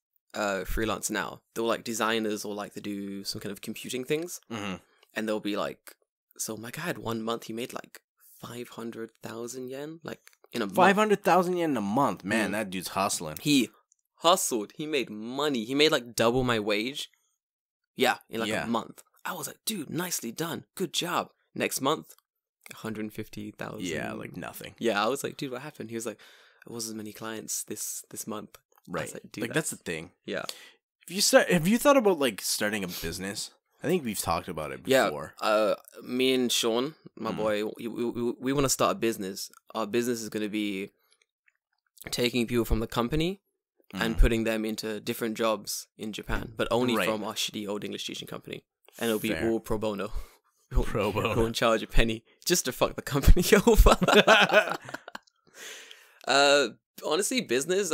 freelance now? They're like designers or like they do some kind of computing things, and they'll be like, so my guy had 1 month he made like 500,000 yen, like in a month. 500,000 yen in a month, man. That dude's hustling. He hustled. He made money. He made like double my wage Yeah, in like Yeah. a month. I was like, dude, nicely done. Good job. Next month, 150,000. Yeah, like nothing. Yeah, I was like, dude, what happened? He was like, it wasn't as many clients this month. I Right. was like, dude, That's the thing. yeah. Have you thought about like starting a business? I think we've talked about it before. Yeah, me and Sean, my boy, we want to start a business. Our business is going to be taking people from the company and putting them into different jobs in Japan, but only from our shitty old English teaching company. And it'll be all pro bono. Pro bono. Won't charge a penny just to fuck the company over. Honestly, business,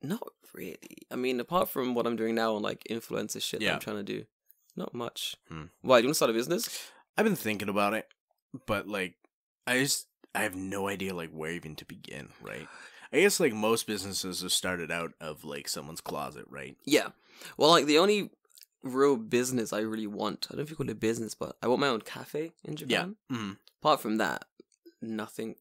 not really. I mean, apart from what I'm doing now on like influencer shit that I'm trying to do, not much. Why, do you want to start a business? I've been thinking about it, but like, I have no idea like where even to begin, right? I guess like most businesses are started out of like someone's closet, right? Yeah. Well, like the only real business I really want, I don't know if you call it a business, but I want my own cafe in Japan. Yeah. Apart from that, nothing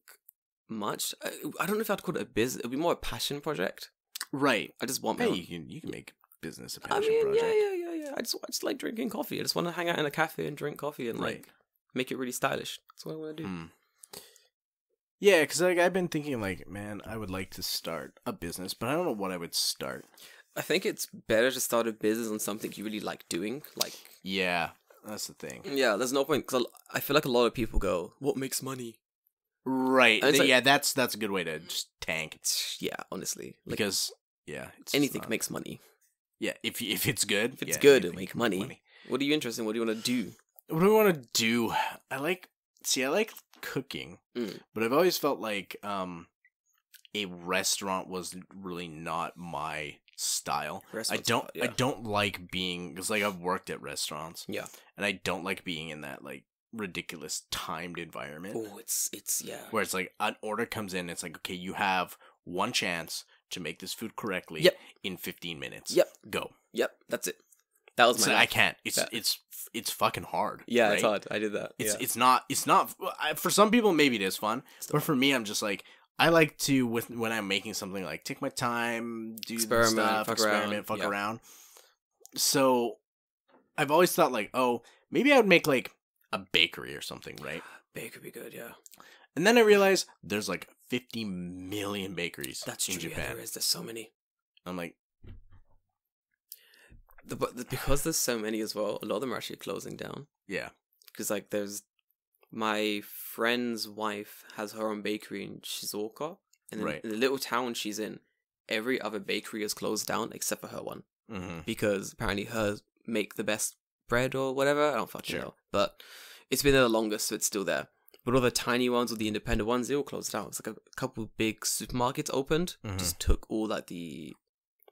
much. I don't know if I'd call it a business. It'd be more a passion project. Right. I just want my my own. You can make business a passion project. Yeah. I just like drinking coffee. I just want to hang out in a cafe and drink coffee and like make it really stylish. That's what I want to do. Yeah, because like I've been thinking like, man, I would like to start a business, but I don't know what I would start. I think it's better to start a business on something you really like doing. Like, yeah, that's the thing. Yeah, there's no point because I feel like a lot of people go, "What makes money?" Right. Like, yeah, that's a good way to just tank. Yeah, honestly, like, because anything makes money. Yeah, if it's good, if it's good, it'll make money. What are you interested in? What do you want to do? What do I want to do? I like cooking, but I've always felt like a restaurant was really not my style. I don't like being, because like I've worked at restaurants, and I don't like being in that like ridiculous timed environment. Oh, it's where it's like an order comes in, it's like, okay, you have one chance to make this food correctly in 15 minutes. Go. That's it. That was my I can't. It's fucking hard. Yeah, right? It's hard. I did that. It's not for some people maybe it is fun, but for me I'm just like, I like to, when I'm making something, like take my time, do stuff, fuck around. So I've always thought like, oh, maybe I would make like a bakery or something, right? Bakery be good, yeah. And then I realized there's like 50 million bakeries in Japan. Yeah, there is. There's so many. I'm like, because there's so many as well, a lot of them are actually closing down. Yeah. Because like there's my friend's wife has her own bakery in Shizuoka, and then in the little town she's in, every other bakery is closed down except for her one, because apparently hers make the best bread or whatever. I don't fucking know, but it's been there the longest, so it's still there. But all the tiny ones or the independent ones, they all closed down. It's like a couple big supermarkets opened, just took all like the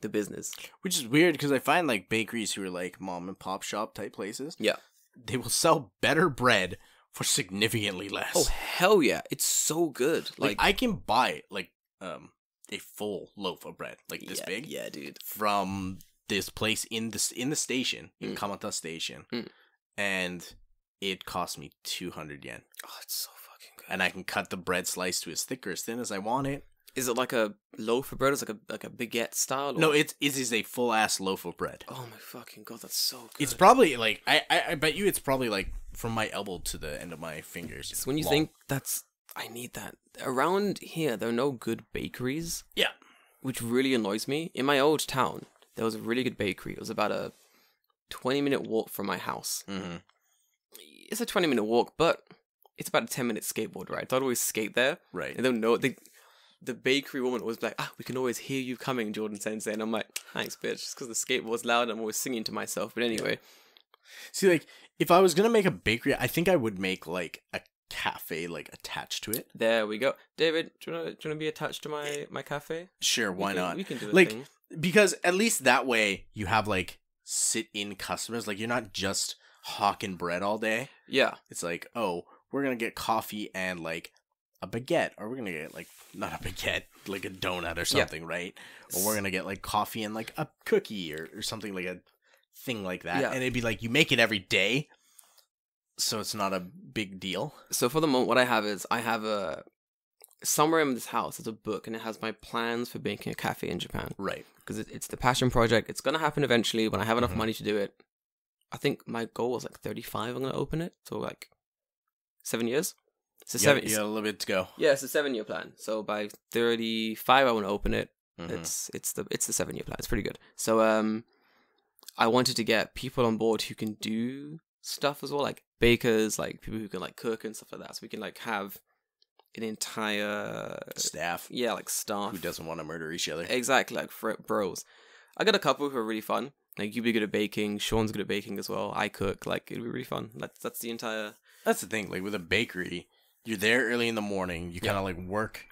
business. Which is weird because I find like bakeries who are like mom and pop shop type places, they will sell better bread for significantly less. Oh hell yeah, it's so good. Like I can buy like a full loaf of bread like this big. Yeah, dude. From this place in the station in Kamata Station, and it cost me 200 yen. Oh, it's so fucking good. And I can cut the bread slice to as thick or as thin as I want it. Is it like a loaf of bread? Is it like a baguette style? Or? No, it is a full ass loaf of bread. Oh my fucking god, that's so good. It's probably like I bet you it's probably like from my elbow to the end of my fingers. So when you think I need that. Around here, there are no good bakeries. Yeah. Which really annoys me. In my old town, there was a really good bakery. It was about a 20-minute walk from my house. It's a 20-minute walk, but it's about a 10-minute skateboard ride. I'd always skate there. Right. And they'll know the bakery woman was like, we can always hear you coming, Jordan Sensei. And I'm like, thanks, bitch. It's because the skateboard's loud. I'm always singing to myself. But anyway. Yeah. See, like, if I was going to make a bakery, I think I would make, like, a cafe, like, attached to it. There we go. David, do you want to be attached to my cafe? Sure, why not? We can do a thing. Because at least that way you have, like, sit-in customers. Like, you're not just hawking bread all day. Yeah. It's like, oh, we're going to get coffee and, like, a baguette, or we're gonna get like not a baguette, like a donut or something, right? Or we're gonna get like coffee and like a cookie or something, like a thing like that. And it'd be like you make it every day, so it's not a big deal. So for the moment, what I have is I have a somewhere in this house there's a book and it has my plans for making a cafe in Japan. Right. Because it's the passion project. It's going to happen eventually when I have enough money to do it. I think my goal was like 35. I'm going to open it. So like 7 years. It's a You got a little bit to go. Yeah, it's a 7-year plan. So by 35, I want to open it. It's the 7-year plan. It's pretty good. So I wanted to get people on board who can do stuff as well, like bakers, like people who can like cook and stuff like that. So we can like have an entire Staff. Yeah, like staff Who doesn't want to murder each other? Exactly, like bros. I got a couple who are really fun. Like you'd be good at baking. Sean's good at baking as well. I cook. Like it'd be really fun. That's the entire. That's the thing. Like with a bakery, you're there early in the morning. You kind of like work,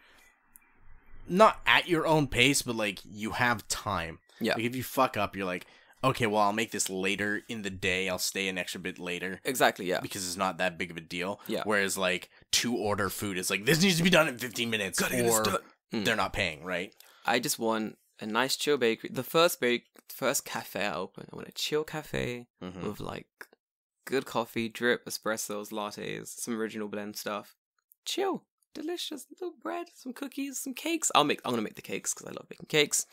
not at your own pace, but like you have time. Yeah. Like if you fuck up, you're like, okay, well I'll make this later in the day. I'll stay an extra bit later. Exactly. Yeah. Because it's not that big of a deal. Yeah. Whereas like to order food is like this needs to be done in 15 minutes, or they're not paying. Right. I just want a nice chill bakery. The first cafe I open, I want a chill cafe with like good coffee, drip, espressos, lattes, some original blend stuff. Chill, delicious, little bread, some cookies, some cakes. I'm gonna make the cakes because I love baking cakes.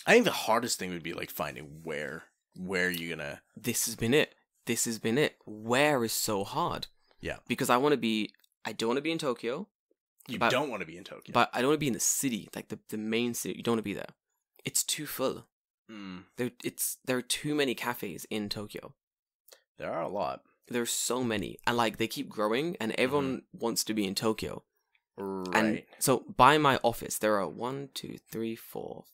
I think the hardest thing would be like finding where you're gonna. This has been it. Where is so hard? Yeah, because I don't want to be in Tokyo. You don't want to be in Tokyo, but I don't want to be in the city, like the main city. You don't want to be there. It's too full. There are too many cafes in Tokyo. There are a lot. There's so many, and like they keep growing, and everyone wants to be in Tokyo. Right. And so by my office, there are 1, 2, 3, 4,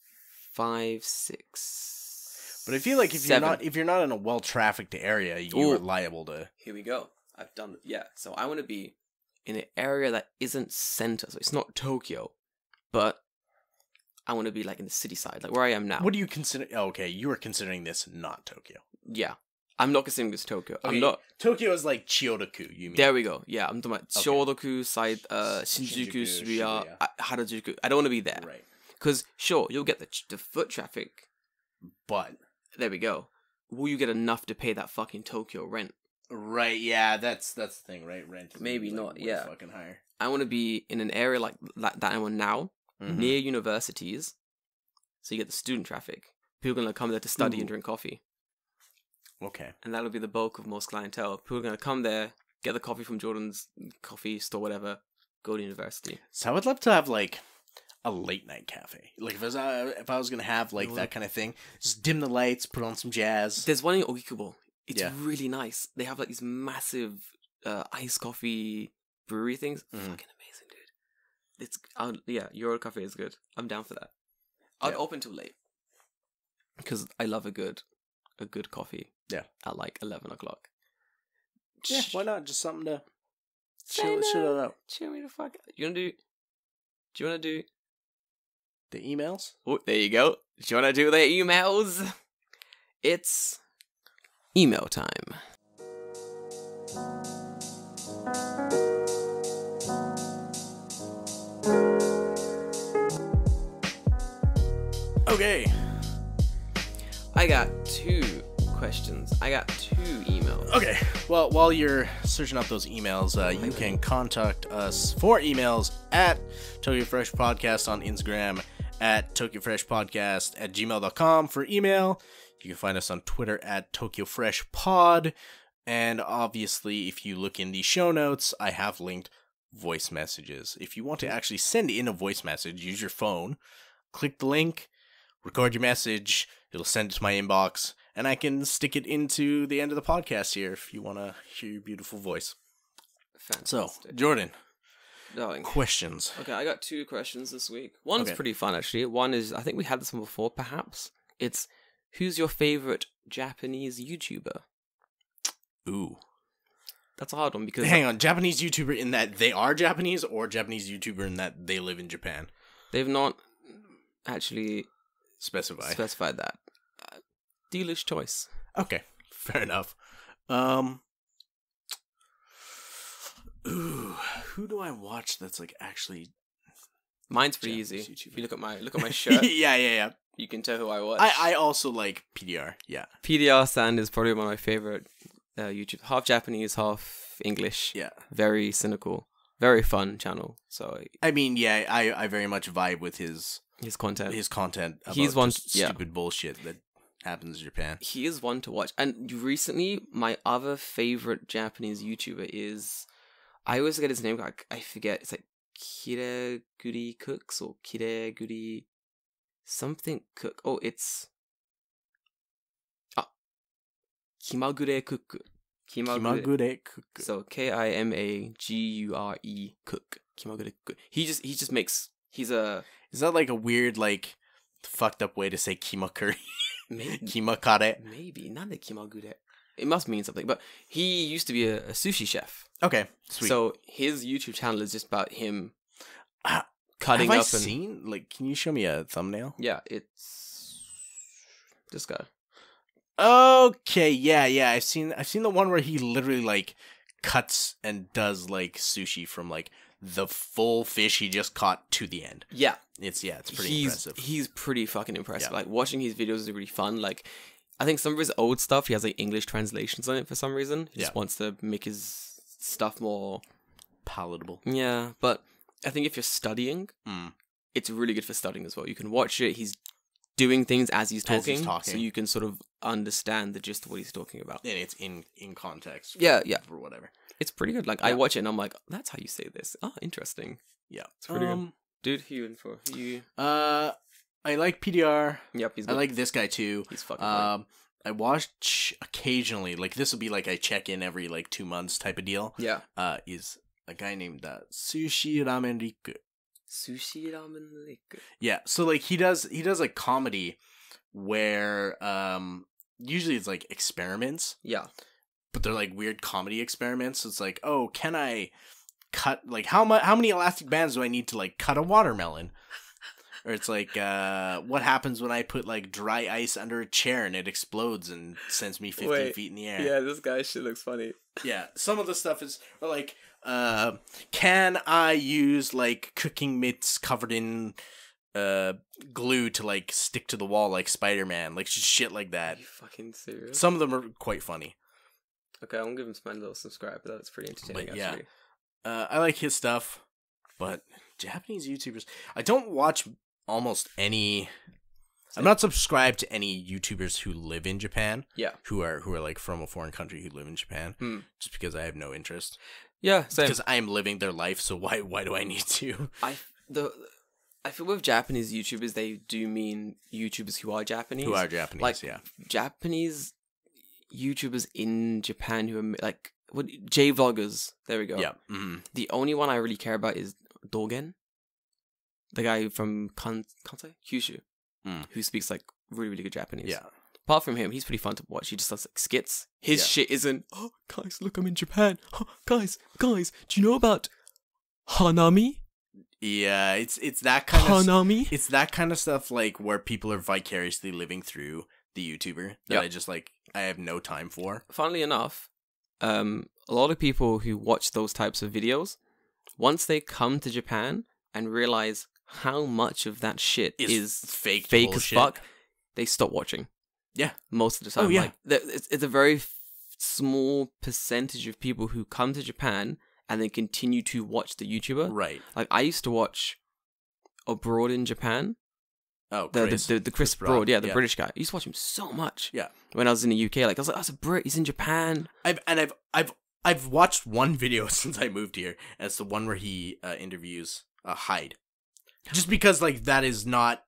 5, 6. But I feel like if you're not in a well trafficked area, you are liable to. Here we go. I've done So I want to be in an area that isn't center, so it's not Tokyo, but I want to be like in the city side, like where I am now. What do you consider? Oh, okay, you are considering this not Tokyo. Yeah. I'm not considering this Tokyo. Okay, I'm not. Tokyo is like Chiyodoku, you mean? There we go. Yeah, I'm talking about Shodoku side, Shinjuku, Shibuya, Harajuku. I don't want to be there. Right. Because, sure, you'll get the foot traffic. But. There we go. Will you get enough to pay that fucking Tokyo rent? Right, yeah, that's the thing, right? Rent is maybe like not, way yeah. fucking higher. I want to be in an area like that I'm in now, near universities. So you get the student traffic. People are going to come there to study and drink coffee. Okay. And that'll be the bulk of most clientele. People are going to come there, get the coffee from Jordan's coffee store, whatever, go to university. So I would love to have like a late night cafe. Like if I was going to have like that kind of thing, just dim the lights, put on some jazz. There's one in Ogikubo. It's really nice. They have like these massive iced coffee brewery things. Fucking amazing, dude. It's Euro Cafe is good. I'm down for that. I'd open till late because I love a good coffee. Yeah, at like 11 o'clock. Yeah, why not? Just something to chill it out. Chill me the fuck out. Do you want to do the emails? Oh, there you go. Do you want to do the emails? It's email time. Okay. I got 2 questions. I got 2 emails. Okay. Well, while you're searching up those emails, you can contact us for emails at Tokyo Fresh Podcast on Instagram, at Tokyo Fresh Podcast at gmail.com for email. You can find us on Twitter at Tokyo Fresh Pod. And obviously, if you look in the show notes, I have linked voice messages. If you want to actually send in a voice message, use your phone, click the link, record your message, it'll send it to my inbox, and I can stick it into the end of the podcast here if you want to hear your beautiful voice. Fantastic. So, Jordan, darling, questions. Okay, I got 2 questions this week. One's pretty fun, actually. One is, I think we had this one before, perhaps. It's, who's your favorite Japanese YouTuber? Ooh. That's a hard one because... Hang on, Japanese YouTuber in that they are Japanese, or Japanese YouTuber in that they live in Japan? They've not actually... Specified that. Dealer's choice. Okay, fair enough. Ooh, who do I watch that's like actually? Mine's pretty easy. If you look at my shirt, yeah, you can tell who I watch. I also like PDR. Yeah, PDR-san is probably one of my favorite YouTube. Half Japanese, half English. Yeah, very cynical. Very fun channel. So I mean, yeah, I very much vibe with his content. About He's one. just stupid bullshit that happens in Japan. He is one to watch. And recently, my other favorite Japanese YouTuber is, I always get his name. I forget. It's like Kireguri Cooks or Kireguri something Cook. Oh, it's Kimagure Cook. Kimagure Cook. So Kimagure Cook. Kimagure Cook. He just makes. Is that like a weird like fucked up way to say kimakuri? Maybe. Kimakare. Maybe. Nande Kimagure. It must mean something. But he used to be a sushi chef. Okay, sweet. So his YouTube channel is just about him cutting have up. I seen? Like, can you show me a thumbnail? Yeah, it's this guy. Okay, yeah. I've seen the one where he literally like cuts and does like sushi from like the full fish he just caught to the end. Yeah. It's pretty impressive. He's pretty fucking impressive. Yeah. Like, watching his videos is really fun. Like, I think some of his old stuff, he has like English translations on it for some reason. He just wants to make his stuff more palatable. Yeah, but I think if you're studying, it's really good for studying as well. You can watch it. He's doing things as he's talking, so you can sort of understand the gist of what he's talking about. And it's in context. Yeah. Or whatever. It's pretty good. Like, I watch it and I'm like, that's how you say this. Oh, interesting. Yeah. It's pretty good. Dude, who you in for? I like PDR. Yep, he's good. I like this guy too. He's fucking funny. I watch occasionally, like this will be like I check in every like 2 months type of deal. Yeah. Is a guy named Sushi Ramen Riku. Sushi Ramen Riku. Yeah, so like he does like comedy where usually it's like experiments. Yeah. But they're like weird comedy experiments. So it's like, oh, can I cut like how many elastic bands do I need to like cut a watermelon? Or it's like, what happens when I put like dry ice under a chair and it explodes and sends me 15 feet in the air? Yeah, this guy's shit looks funny. Yeah, some of the stuff is or like, can I use like cooking mitts covered in glue to like stick to the wall like Spider-Man? Like just shit like that. Are you fucking serious? Some of them are quite funny. Okay, I'm gonna give him a little subscribe, but that's pretty entertaining. But yeah, actually. I like his stuff, but Japanese YouTubers, I don't watch almost any. I'm not subscribed to any YouTubers who live in Japan. Yeah, who are like from a foreign country who live in Japan, just because I have no interest. Yeah, same. Because I am living their life, so why do I need to? I feel with Japanese YouTubers, they do mean YouTubers who are Japanese. Who are Japanese, like, yeah. Japanese YouTubers in Japan who are like J-vloggers. There we go. Yeah. Mm-hmm. The only one I really care about is Dogen, the guy from Kansai, Kyushu, who speaks like really, really good Japanese. Yeah. Apart from him, he's pretty fun to watch. He just does like skits. His shit isn't, oh, guys, look, I'm in Japan. Oh, guys, do you know about Hanami? Yeah, it's that kind Hanami? It's that kind of stuff like where people are vicariously living through the YouTuber that I just like I have no time for. Funnily enough, a lot of people who watch those types of videos, once they come to Japan and realize how much of that shit is fake as fuck, they stop watching. Yeah. Most of the time. Oh, yeah. Like, it's a very small percentage of people who come to Japan and then continue to watch the YouTuber. Right. Like, I used to watch Abroad in Japan. Oh, the Chris Broad, the British guy. I used to watch him so much. Yeah. When I was in the UK, like I was like, that's a Brit. He's in Japan. I've watched one video since I moved here, and it's the one where he interviews Hyde. Just because like that is not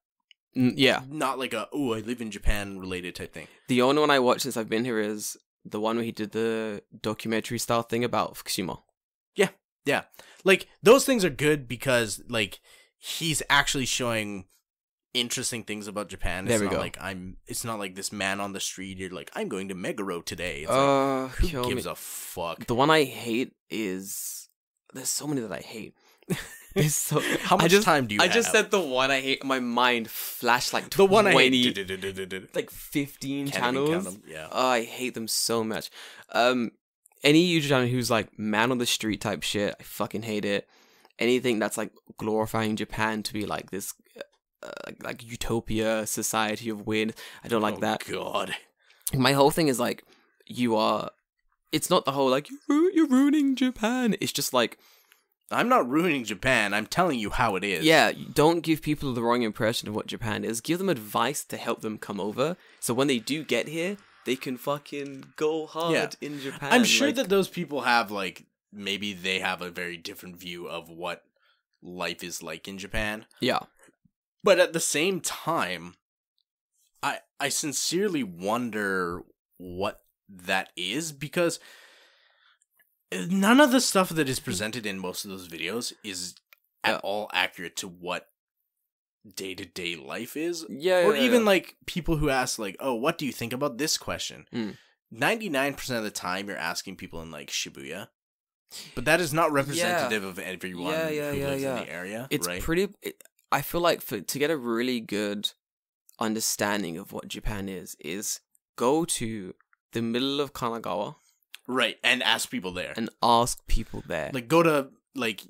not like a I live in Japan related type thing. The only one I watched since I've been here is the one where he did the documentary style thing about Fukushima. Yeah. Like those things are good because like he's actually showing interesting things about Japan. It's not like it's not like this man on the street. You're like, I'm going to Meguro today. It's like, who gives a fuck? The one I hate is there's so many that I hate. So how much time do you have? I just said the one I hate. My mind flashed like 20, the one I hate. Like 15 Can't channels. even count them. Yeah. Oh, I hate them so much. Any YouTube channel who's like man on the street type shit, I fucking hate it. Anything that's like glorifying Japan to be like this like utopia society of weird, I don't like that. God. My whole thing is like it's not the whole like you're ruining Japan. It's just like I'm not ruining Japan. I'm telling you how it is. Yeah, don't give people the wrong impression of what Japan is. Give them advice to help them come over. So when they do get here, they can fucking go hard in Japan. I'm sure that those people have, like, maybe they have a very different view of what life is like in Japan. Yeah. But at the same time, I sincerely wonder what that is, because none of the stuff that is presented in most of those videos is at all accurate to what day-to-day life is. Or even like people who ask like, oh, what do you think about this question? 99% of the time you're asking people in like Shibuya, but that is not representative of everyone who lives in the area. It's right? I feel like to get a really good understanding of what Japan is go to the middle of Kanagawa. Right, and ask people there. And ask people there. Like, go to, like,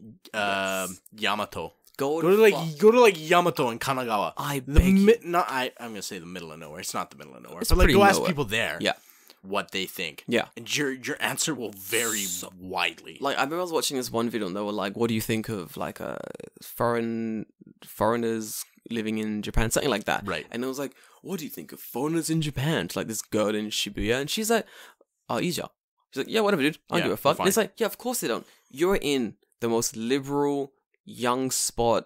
Yamato. Go to Yamato and Kanagawa. I beg you. I'm gonna say the middle of nowhere. It's not the middle of nowhere. It's but, like, go ask nowhere. people there. Yeah. What they think. Yeah. And your answer will vary widely. Like, I remember I was watching this one video and they were like, what do you think of, like, foreigners living in Japan? Something like that. Right. And it was like, what do you think of foreigners in Japan? To, like, this girl in Shibuya. And she's like, oh, Ija. She's like, yeah, whatever, dude. I don't give a fuck. And it's like, yeah, of course they don't. You're in the most liberal, young spot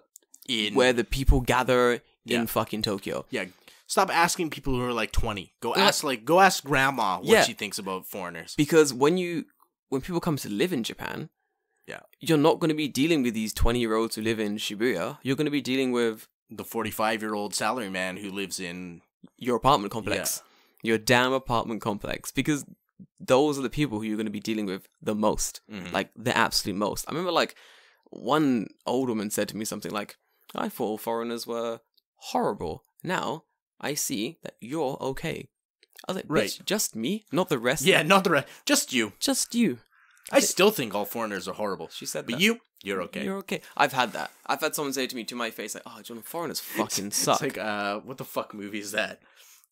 where the people gather in fucking Tokyo. Yeah. Stop asking people who are like 20. Go ask grandma what she thinks about foreigners. Because when people come to live in Japan, you're not going to be dealing with these 20-year-olds who live in Shibuya. You're going to be dealing with the 45-year-old salaryman who lives in your apartment complex. Your damn apartment complex. Because those are the people who you're going to be dealing with the most. Like, the absolute most. I remember, like, one old woman said to me something like, I thought foreigners were horrible. Now, I see that you're okay. I was like, bitch, just me? Not the rest? Yeah, not the rest. Just you. Just you. I still think all foreigners are horrible. She said but that. you're okay. You're okay. I've had that. I've had someone say to me to my face, like, oh, John, foreigners fucking suck. It's like, what the fuck movie is that?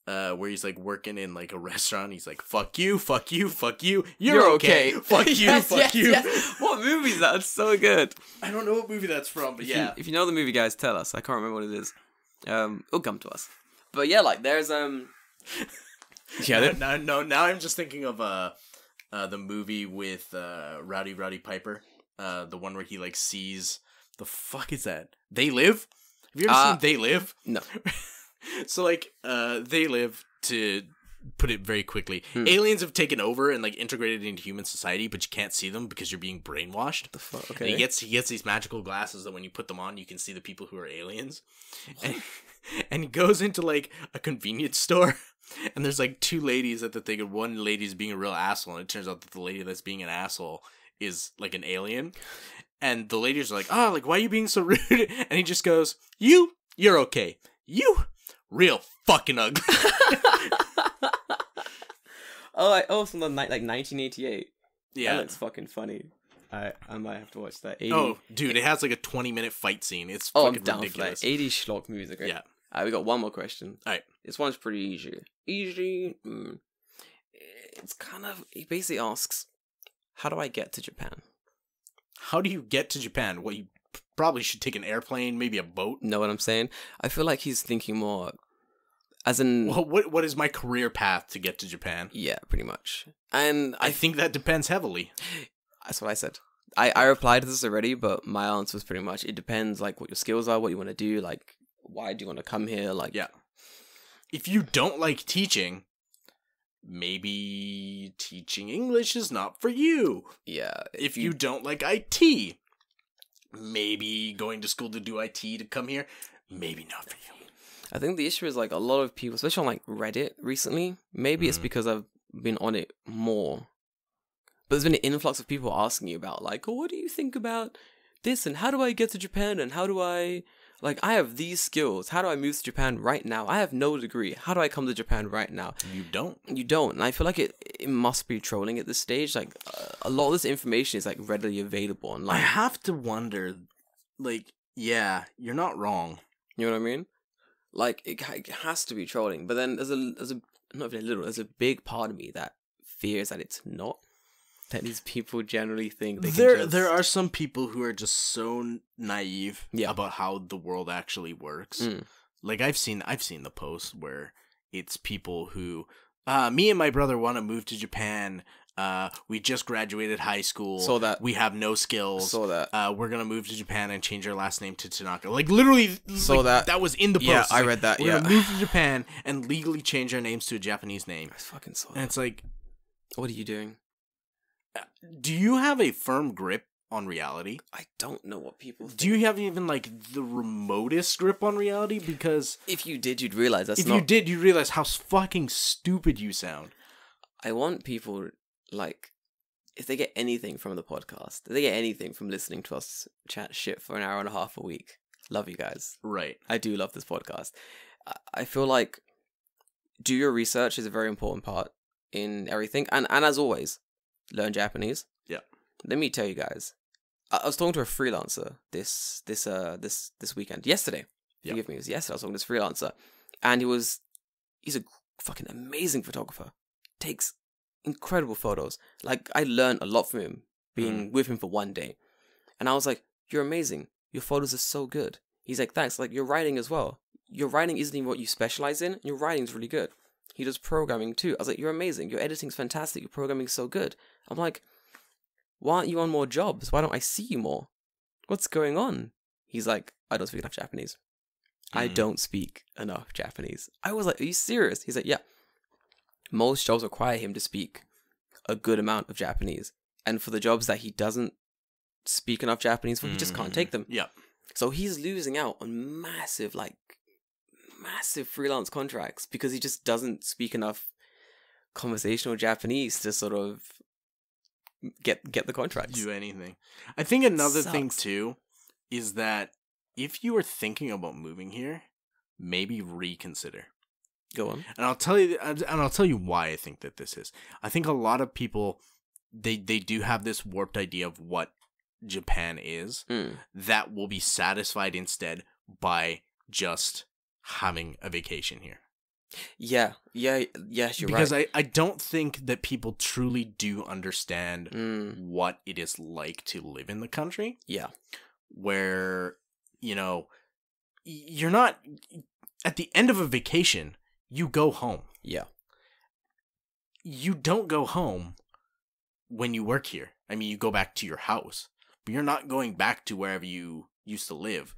Where he's like working in like a restaurant. He's like, fuck you, fuck you, fuck you. You're okay. Fuck you, fuck you. Yes. What movie is that? It's so good. I don't know what movie that's from, but if you know the movie, guys, tell us. I can't remember what it is. It'll come to us. But yeah, like there's now I'm just thinking of the movie with Rowdy Piper, the one where he like sees the fuck is that? They Live? Have you ever seen They Live? No. So like They Live, to put it very quickly, aliens have taken over and like integrated into human society, but you can't see them because you're being brainwashed. What the fuck? Okay. And he gets these magical glasses that when you put them on, you can see the people who are aliens. And he goes into like a convenience store, and there's like two ladies at the thing, and one lady's being a real asshole, and it turns out that the lady that's being an asshole is like an alien. And the ladies are like, oh, like, why are you being so rude? And he just goes, you're okay. You real fucking ugly. From the like 1988. Yeah, that looks fucking funny. I might have to watch that. 80, dude, it has like a 20-minute fight scene. It's fucking I'm down ridiculous. For that. 80 schlock movies are great. Yeah. We got one more question. All right, this one's pretty easy. It's kind of, he basically asks, how do I get to Japan? How do you get to Japan? Well, you probably should take an airplane, maybe a boat. Know what I'm saying? I feel like he's thinking more as in... Well, what is my career path to get to Japan? Yeah, pretty much. And I think that depends heavily. That's what I said. I replied to this already, but my answer was pretty much, it depends, like, what your skills are, what you want to do, like, why do you want to come here, like... Yeah. If you don't like teaching, maybe teaching English is not for you. Yeah. If you don't like IT, maybe going to school to do IT to come here, maybe not for you. I think the issue is, like, a lot of people, especially on, like, Reddit recently, maybe it's because I've been on it more, but there's been an influx of people asking you about, like, oh, what do you think about this, and how do I get to Japan, and how do I, like, I have these skills, how do I move to Japan right now? I have no degree, how do I come to Japan right now? You don't, and I feel like it must be trolling at this stage. Like, a lot of this information is, like, readily available online. I have to wonder, like, yeah, you're not wrong. You know what I mean? Like, it has to be trolling, but then there's a not even a little, there's a big part of me that fears that it's not. that these people generally think they there can just... there are some people who are just so naive Yeah. about how the world actually works. Like I've seen the posts where it's people who me and my brother want to move to Japan. We just graduated high school. Saw that. We have no skills. Saw that. We're gonna move to Japan and change our last name to Tanaka. Like literally, Saw that. That was in the post. Yeah, It's I like, read that. We're Yeah. gonna move to Japan and legally change our names to a Japanese name. I fucking saw And that. it's like, What are you doing? do you have a firm grip on reality? I don't know what people think. Do you have even like the remotest grip on reality? Because If you did, you'd realize that's if not... you did, you realize how fucking stupid you sound. I want people, like, if they get anything from the podcast, if they get anything from listening to us chat shit for an hour and a half a week, love you guys. Right. I do love this podcast. I feel like do your research is a very important part in everything. And as always, learn Japanese. Yeah. Let me tell you guys. I was talking to a freelancer this weekend. Yesterday. Yeah. Forgive me, it was yesterday I was talking to this freelancer. And he's a fucking amazing photographer. Takes incredible photos. Like, I learned a lot from him being with him for one day. And I was like, you're amazing. Your photos are so good. He's like, thanks. Like, your writing as well. Your writing isn't even what you specialize in. Your writing's really good. He does programming too. I was like, you're amazing. Your editing's fantastic. Your programming's so good. I'm like, why aren't you on more jobs? Why don't I see you more? What's going on? He's like, I don't speak enough Japanese. I don't speak enough Japanese. I was like, are you serious? He's like, yeah. Most jobs require him to speak a good amount of Japanese. And for the jobs that he doesn't speak enough Japanese for, he just can't take them. Yeah. So he's losing out on massive freelance contracts because he just doesn't speak enough conversational Japanese to sort of get the contracts. Do anything. I think another Sucks. thing too is that if you are thinking about moving here, maybe reconsider. Go on. And I'll tell you why I think that this is. I think a lot of people they do have this warped idea of what Japan is that will be satisfied instead by just having a vacation here. Yes, you're because right. I don't think that people truly do understand what it is like to live in the country. Yeah. Where, you're not... At the end of a vacation, you go home. Yeah. You don't go home when you work here. I mean, you go back to your house. But you're not going back to wherever you used to live.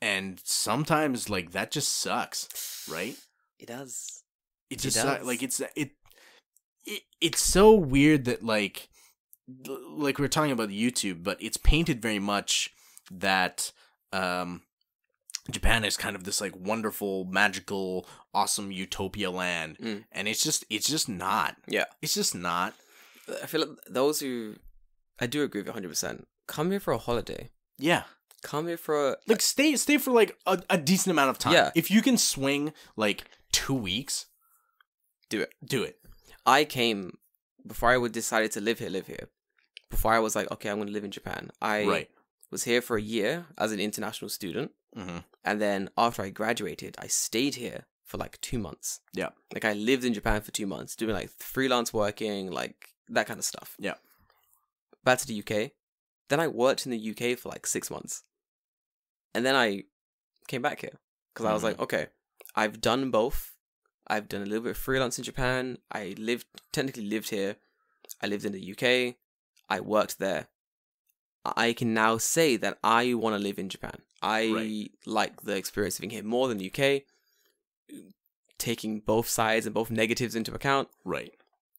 And sometimes, like, that just sucks, right? It does. It just sucks. Like, it's so weird that, like we were talking about YouTube, but it's painted very much that Japan is kind of this, like, wonderful, magical, awesome utopia land. And it's just not. Yeah. It's just not. I feel like those who... I do agree with you 100%. Come here for a holiday. Yeah. Come here for like stay for like a decent amount of time. Yeah. If you can swing like 2 weeks, do it. I came before I decided to live here. Before I was like, okay, I'm going to live in Japan. I was here for a year as an international student. And then after I graduated, I stayed here for like 2 months. Yeah. Like I lived in Japan for 2 months doing like freelance working, like that kind of stuff. Yeah. Back to the UK. Then I worked in the UK for like 6 months. And then I came back here. Because I was like, okay, I've done both. I've done a little bit of freelance in Japan. I technically lived here. I lived in the UK. I worked there. I can now say that I want to live in Japan. I like the experience of living here more than the UK. Taking both sides and both negatives into account. Right.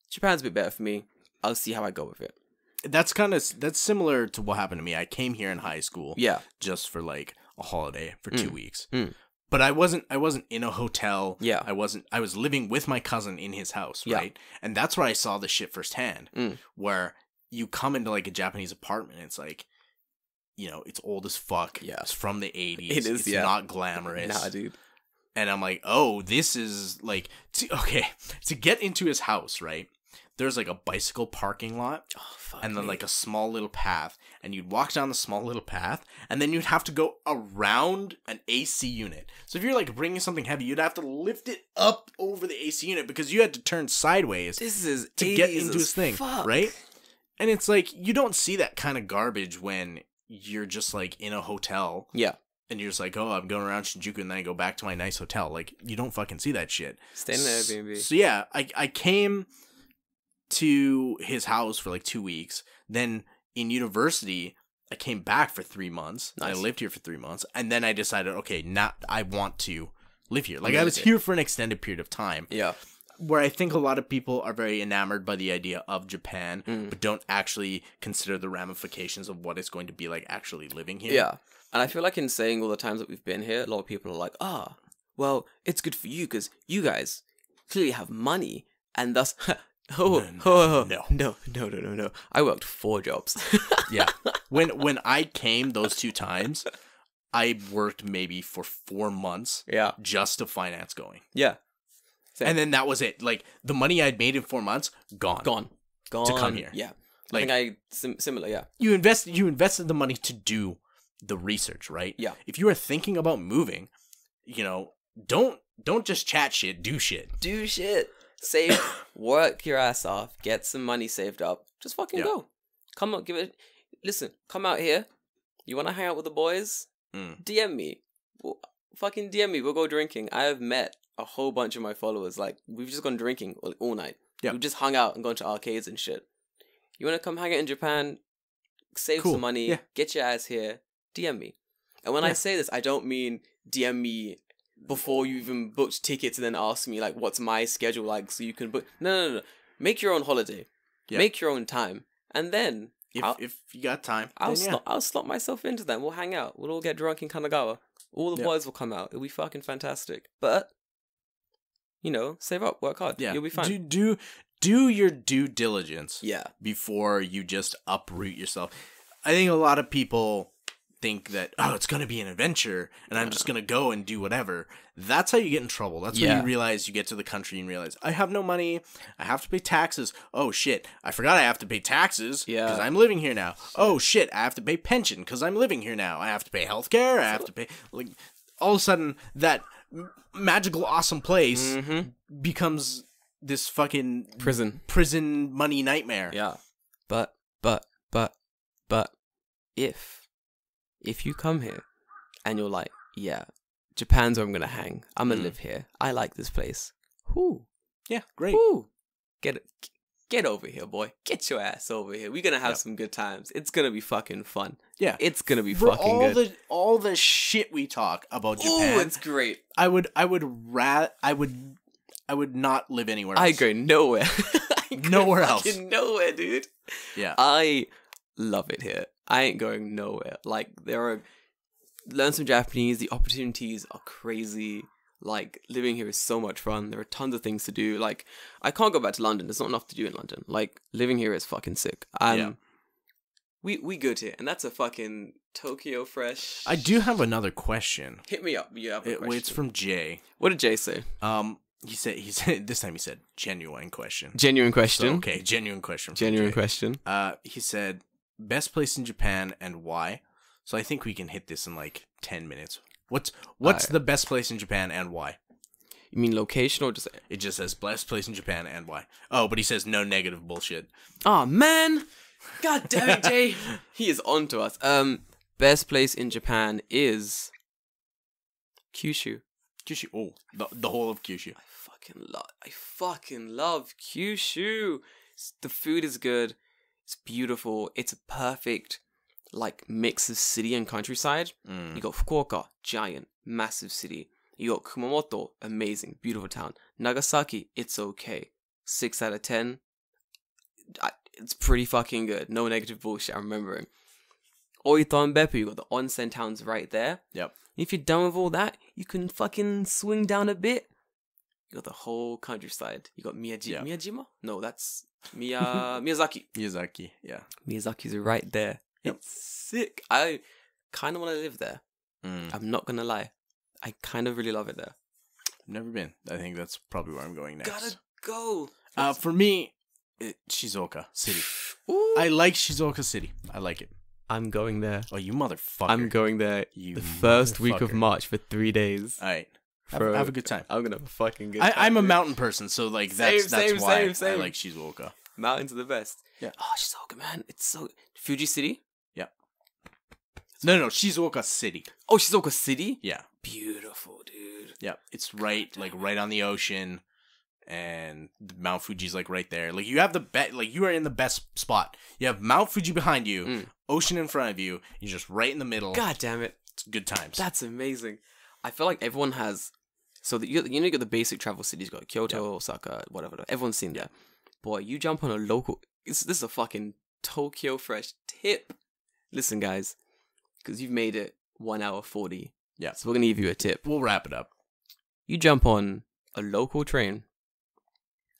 Japan's a bit better for me. I'll see how I go with it. That's similar to what happened to me. I came here in high school. Yeah. Just for like a holiday for 2 weeks. But I wasn't in a hotel. Yeah. I was living with my cousin in his house, right? And that's where I saw the shit firsthand. Where you come into like a Japanese apartment and it's like, it's old as fuck. Yeah. It's from the 80s. It is, it's not glamorous. Nah, dude. And I'm like, oh, this is like to get into his house, right? There's like a bicycle parking lot and then like a small little path, and you'd walk down the small little path and then you'd have to go around an AC unit. So if you're like bringing something heavy, you'd have to lift it up over the AC unit because you had to turn sideways to get into his thing, right? And it's like, you don't see that kind of garbage when you're just like in a hotel. Yeah. And you're just like, oh, I'm going around Shinjuku and then I go back to my nice hotel. Like, you don't fucking see that shit. Stay in the Airbnb. So yeah, I came to his house for like 2 weeks. Then in university, I came back for 3 months. Nice. I lived here for 3 months. And then I decided, okay, now I want to live here. Like, I was here for an extended period of time. Yeah. Where I think a lot of people are very enamored by the idea of Japan, but don't actually consider the ramifications of what it's going to be like actually living here. Yeah. And I feel like in saying all the times that we've been here, a lot of people are like, well, it's good for you because you guys clearly have money and thus... No. I worked 4 jobs. Yeah. When I came those 2 times, I worked maybe for 4 months just to finance going. Yeah. Same. And then that was it. Like, the money I'd made in 4 months, gone. To come here. Yeah. Like, I think similar, yeah. You invested the money to do the research, right? Yeah. If you are thinking about moving, don't just chat shit, do shit. Do shit. Save, work your ass off, get some money saved up. Just fucking go. Come out, listen, come out here. You want to hang out with the boys? DM me. Fucking DM me. We'll go drinking. I have met a whole bunch of my followers. Like, we've just gone drinking all night. Yeah. We've just hung out and gone to arcades and shit. You want to come hang out in Japan? Save some money. Get your ass here. DM me. And when I say this, I don't mean DM me before you even booked tickets and then ask me, like, what's my schedule like so you can book. No. Make your own holiday. Yeah. Make your own time. And then... If you got time, I'll slot myself into them. We'll hang out. We'll all get drunk in Kanagawa. All the boys will come out. It'll be fucking fantastic. But, save up. Work hard. Yeah. You'll be fine. Do your due diligence. Yeah. Before you just uproot yourself. I think a lot of people think that, it's going to be an adventure and I'm just going to go and do whatever. That's how you get in trouble. That's when you realize you get to the country and realize, I have no money. I have to pay taxes. Oh, shit. I forgot I have to pay taxes because I'm living here now. Oh, shit. I have to pay pension because I'm living here now. I have to pay healthcare. I have to pay... Like, all of a sudden, that magical, awesome place becomes this fucking... Prison money nightmare. Yeah. But, if you come here and you're like, yeah, Japan's where I'm going to hang. I'm going to live here. I like this place. Whoo. Yeah, great. Whoo. Get over here, boy. Get your ass over here. We're going to have some good times. It's going to be fucking fun. Yeah. It's going to be fucking good. All the shit we talk about Japan. Oh, it's great. I would not live anywhere else. I go nowhere. Nowhere else. Nowhere, dude. Yeah. I love it here. I ain't going nowhere. Like, learn some Japanese. The opportunities are crazy. Like, living here is so much fun. There are tons of things to do. Like, I can't go back to London. There's not enough to do in London. Like, living here is fucking sick. We good here. And that's a fucking Tokyo fresh. I do have another question. Hit me up. You have a question. It's from Jay. What did Jay say? He said this time he said genuine question. Genuine question. So, okay, genuine question. Genuine question. He said best place in Japan and why. So I think we can hit this in like 10 minutes. What's the best place in Japan and why? You mean location or just... It just says best place in Japan and why. Oh, but he says no negative bullshit. Oh, man. God damn it, Jay. He is on to us. Best place in Japan is Kyushu. Kyushu. Oh, the whole of Kyushu. I fucking love Kyushu. The food is good. It's beautiful. It's a perfect mix of city and countryside. You got Fukuoka, giant, massive city. You got Kumamoto, amazing, beautiful town. Nagasaki, it's okay. 6 out of 10. It's pretty fucking good. No negative bullshit, I'm remembering. Oita and Beppu, you got the onsen towns right there. Yep. If you're done with all that, you can fucking swing down a bit. You got the whole countryside. You got Miyajima? No, that's Miyazaki. Miyazaki, yeah. Miyazaki's right there. Yep. It's sick. I kind of want to live there. I'm not going to lie. I kind of really love it there. Never been. I think that's probably where I'm going next. Gotta go. For me, Shizuoka City. Ooh. I like Shizuoka City. I like it. I'm going there. Oh, you motherfucker. I'm going there the first week of March for 3 days. All right. Have a good time. I'm going to have a fucking good time. I'm a mountain person, so that's why I same. like Shizuoka. Mountains are the best. Yeah. Oh, Shizuoka, man. It's so... Fuji City? Yeah. No, Shizuoka City. Oh, Shizuoka City? Yeah. Beautiful, dude. Yeah. It's right, like, right on the ocean. And Mount Fuji's, like, right there. Like, you have you are in the best spot. You have Mount Fuji behind you, ocean in front of you. You're just right in the middle. God damn it. It's good times. That's amazing. I feel like everyone has... So, you got the basic travel cities. You got Kyoto, Osaka, whatever. Everyone's seen that. Boy, you jump on a local... This is a fucking Tokyo Fresh tip. Listen, guys. Because you've made it 1 hour 40. Yeah. So we're going to give you a tip. We'll wrap it up. You jump on a local train.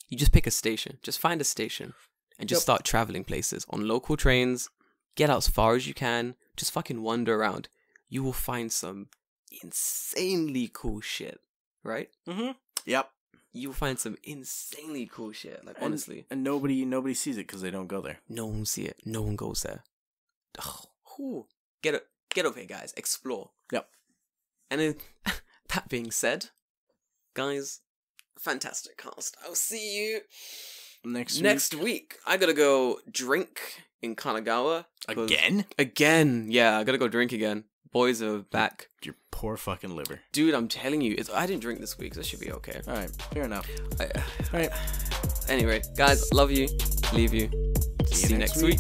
You just pick a station. Just find a station. And just start traveling places. On local trains. Get out as far as you can. Just fucking wander around. You will find some insanely cool shit. Right? Mm-hmm. Yep. You'll find some insanely cool shit. Like, honestly. And nobody sees it because they don't go there. No one see it. No one goes there. Oh, get over here, guys. Explore. Yep. And then, that being said, guys, fantastic cast. I'll see you next week. I gotta go drink in Kanagawa. Again? Yeah, I gotta go drink again. Boys are back. Your poor fucking liver. Dude, I'm telling you, I didn't drink this week, so it should be okay. Alright, fair enough. Alright. Anyway, guys, love you. Leave you. See you next week.